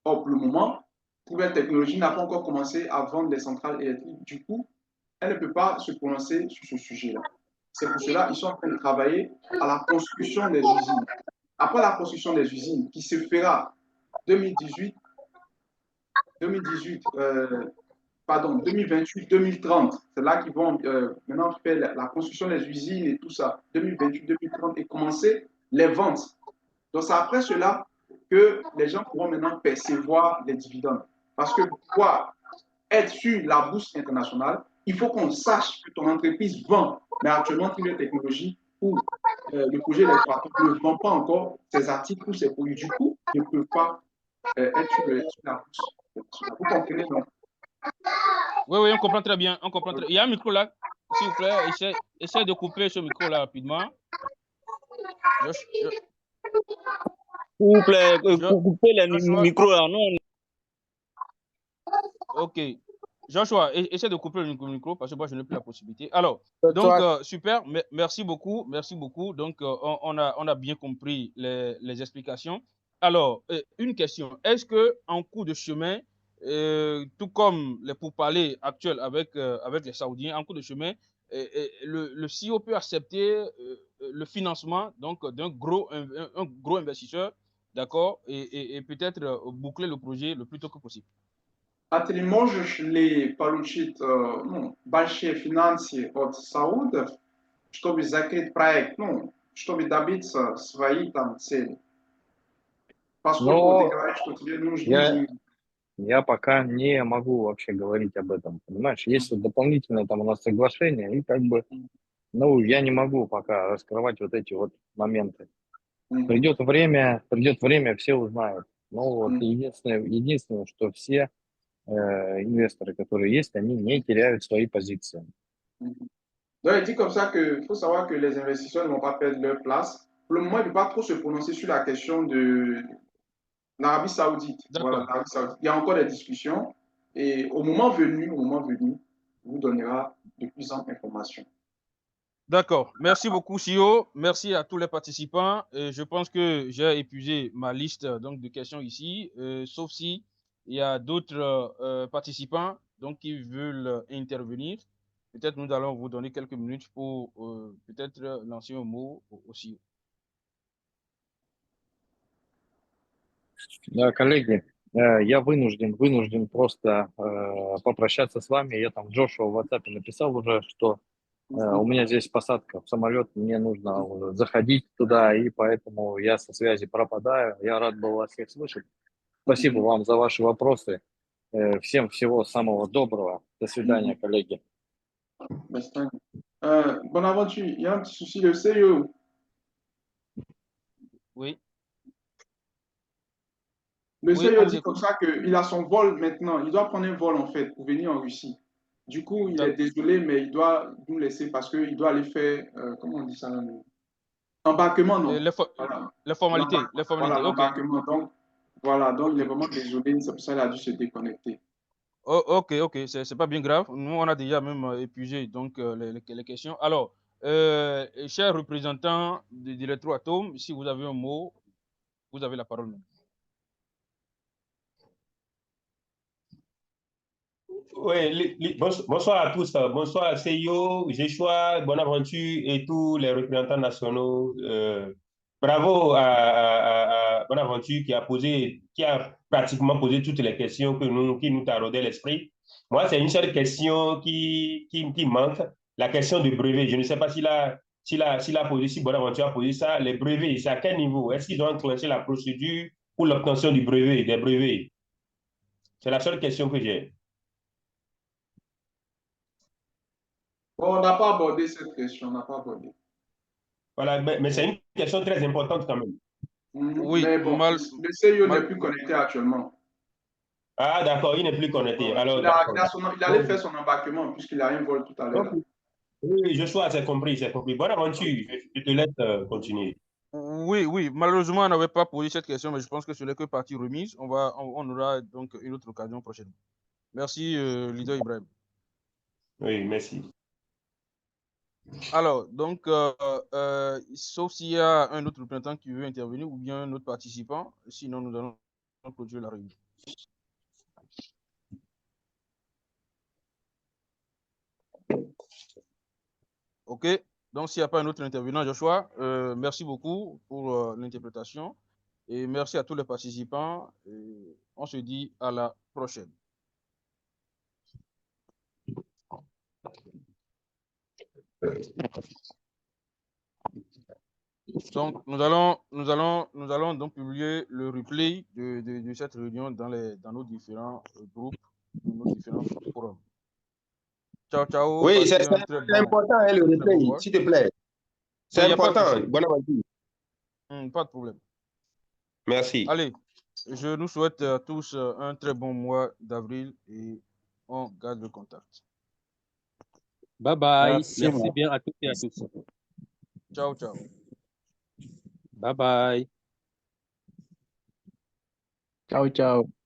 Or, pour le moment, Tribal Technology n'a pas encore commencé à vendre les centrales électriques. Du coup, elle ne peut pas se prononcer sur ce sujet-là. C'est pour cela qu'ils sont en train de travailler à la construction des usines. Après la construction des usines, qui se fera 2018, 2018 pardon, 2028-2030, c'est là qu'ils vont maintenant faire la construction des usines et tout ça, 2028-2030, et commencer les ventes. Donc, c'est après cela que les gens pourront maintenant percevoir les dividendes. Parce que pour pouvoir être sur la bourse internationale, il faut qu'on sache que ton entreprise vend. Mais actuellement, Tribal Technology ou le projet électroatom ne vend pas encore ses articles ou ses produits. Du coup, ils ne peuvent pas être sur la bourse. Vous comprenez, non? Oui, oui, on comprend très bien. On comprend très... Il y a un micro là, s'il vous plaît. Essaie de couper ce micro là rapidement. S'il vous plaît, coupez les micros là. Non. Ok. Joshua, essaie de couper le micro parce que moi, je n'ai plus la possibilité. Alors, donc, super. Merci beaucoup. Merci beaucoup. Donc, on a bien compris les explications. Alors, une question. Est-ce qu'en cours de chemin, tout comme les pourparlers actuels avec les Saoudiens, en cours de chemin, le CEO peut accepter le financement d'un gros investisseur, d'accord, et peut-être boucler le projet le plus tôt que possible? Ateli можешь ли получить большие финансы от Саудов, чтобы закрыть проект, чтобы добиться своей там цели? Поскольку ты Но говоришь, что тебе нужны деньги. я пока не могу вообще говорить об этом, понимаешь? Есть вот дополнительное там у нас соглашение, и как бы, ну, я не могу пока раскрывать вот эти вот моменты. Придет время, все узнают. Ну вот единственное, что все инвесторы, которые есть, они не теряют свои позиции. Donc, il dit comme ça qu'il faut savoir que les investisseurs ne vont pas perdre leur place. Pour le moment, il ne peut pas trop se prononcer sur la question de l'Arabie Saoudite. Voilà, l'Arabie Saoudite. Il y a encore des discussions et au moment venu, il vous donnera de plus amples informations. D'accord. Merci beaucoup, CEO. Merci à tous les participants. Je pense que j'ai épuisé ma liste donc, de questions ici, sauf si il y a d'autres participants donc, qui veulent intervenir. Peut-être nous allons vous donner quelques minutes pour peut-être lancer un mot au CEO. Да, коллеги, я вынужден просто попрощаться с вами. Я там Джошуа в WhatsApp написал уже, что у меня здесь посадка в самолет, мне нужно уже заходить туда, и поэтому я со связи пропадаю. Я рад был вас всех слышать. Спасибо вам за ваши вопросы. Всем всего самого доброго. До свидания, коллеги. Bonaventure, il y a un petit souci, le CEO. Oui. Le CEO dit comme ça qu'il a son vol maintenant. Il doit prendre un vol en fait pour venir en Russie. Du coup, il est désolé, mais il doit nous laisser parce qu'il doit aller faire, comment on dit ça là, embarquement, non? Les formalités. Voilà, l'embarquement. Donc, voilà, donc il est vraiment désolé. C'est pour ça qu'il a dû se déconnecter. Ok, c'est pas bien grave. Nous, on a déjà même épuisé donc, les questions. Alors, chers représentants d'Electroatom, si vous avez un mot, vous avez la parole. Oui, bonsoir à tous. Bonsoir à CEO, Joshua, Bonaventure et tous les représentants nationaux. Bravo à Bonaventure qui a pratiquement posé toutes les questions qui nous taraudaient l'esprit. Moi, c'est une seule question qui manque, la question du brevet. Je ne sais pas si Bonaventure a posé ça. Les brevets, c'est à quel niveau? Est-ce qu'ils ont enclenché la procédure pour l'obtention des brevets? C'est la seule question que j'ai. Bon, on n'a pas abordé cette question, on n'a pas abordé. Voilà, mais c'est une question très importante quand même. Oui, mais bon, le CIO n'est plus connecté actuellement. Ah, d'accord, il n'est plus connecté. Alors, il allait faire son embarquement puisqu'il a un vol tout à l'heure. Oui, Joshua, c'est compris. Bonne aventure, je te laisse continuer. Oui, malheureusement, on n'avait pas posé cette question, mais je pense que ce n'est que partie remise. On aura donc une autre occasion prochaine. Merci, leader Ibrahim. Oui, merci. Alors, donc, sauf s'il y a un autre représentant qui veut intervenir ou bien un autre participant, sinon nous allons clôturer la réunion. Ok, donc s'il n'y a pas un autre intervenant, Joshua, merci beaucoup pour l'interprétation et merci à tous les participants. Et on se dit à la prochaine. Donc, nous allons donc publier le replay de cette réunion dans nos différents groupes, dans nos différents forums. Ciao, ciao. Oui, c'est important, hein, le replay, s'il te plaît. C'est important. Bonne aventure. Pas de problème. Merci. Allez, je nous souhaite à tous un très bon mois d'avril et on garde le contact. Bye bye. Merci bien à toutes et à tous. Ciao, ciao. Bye bye. Ciao, ciao.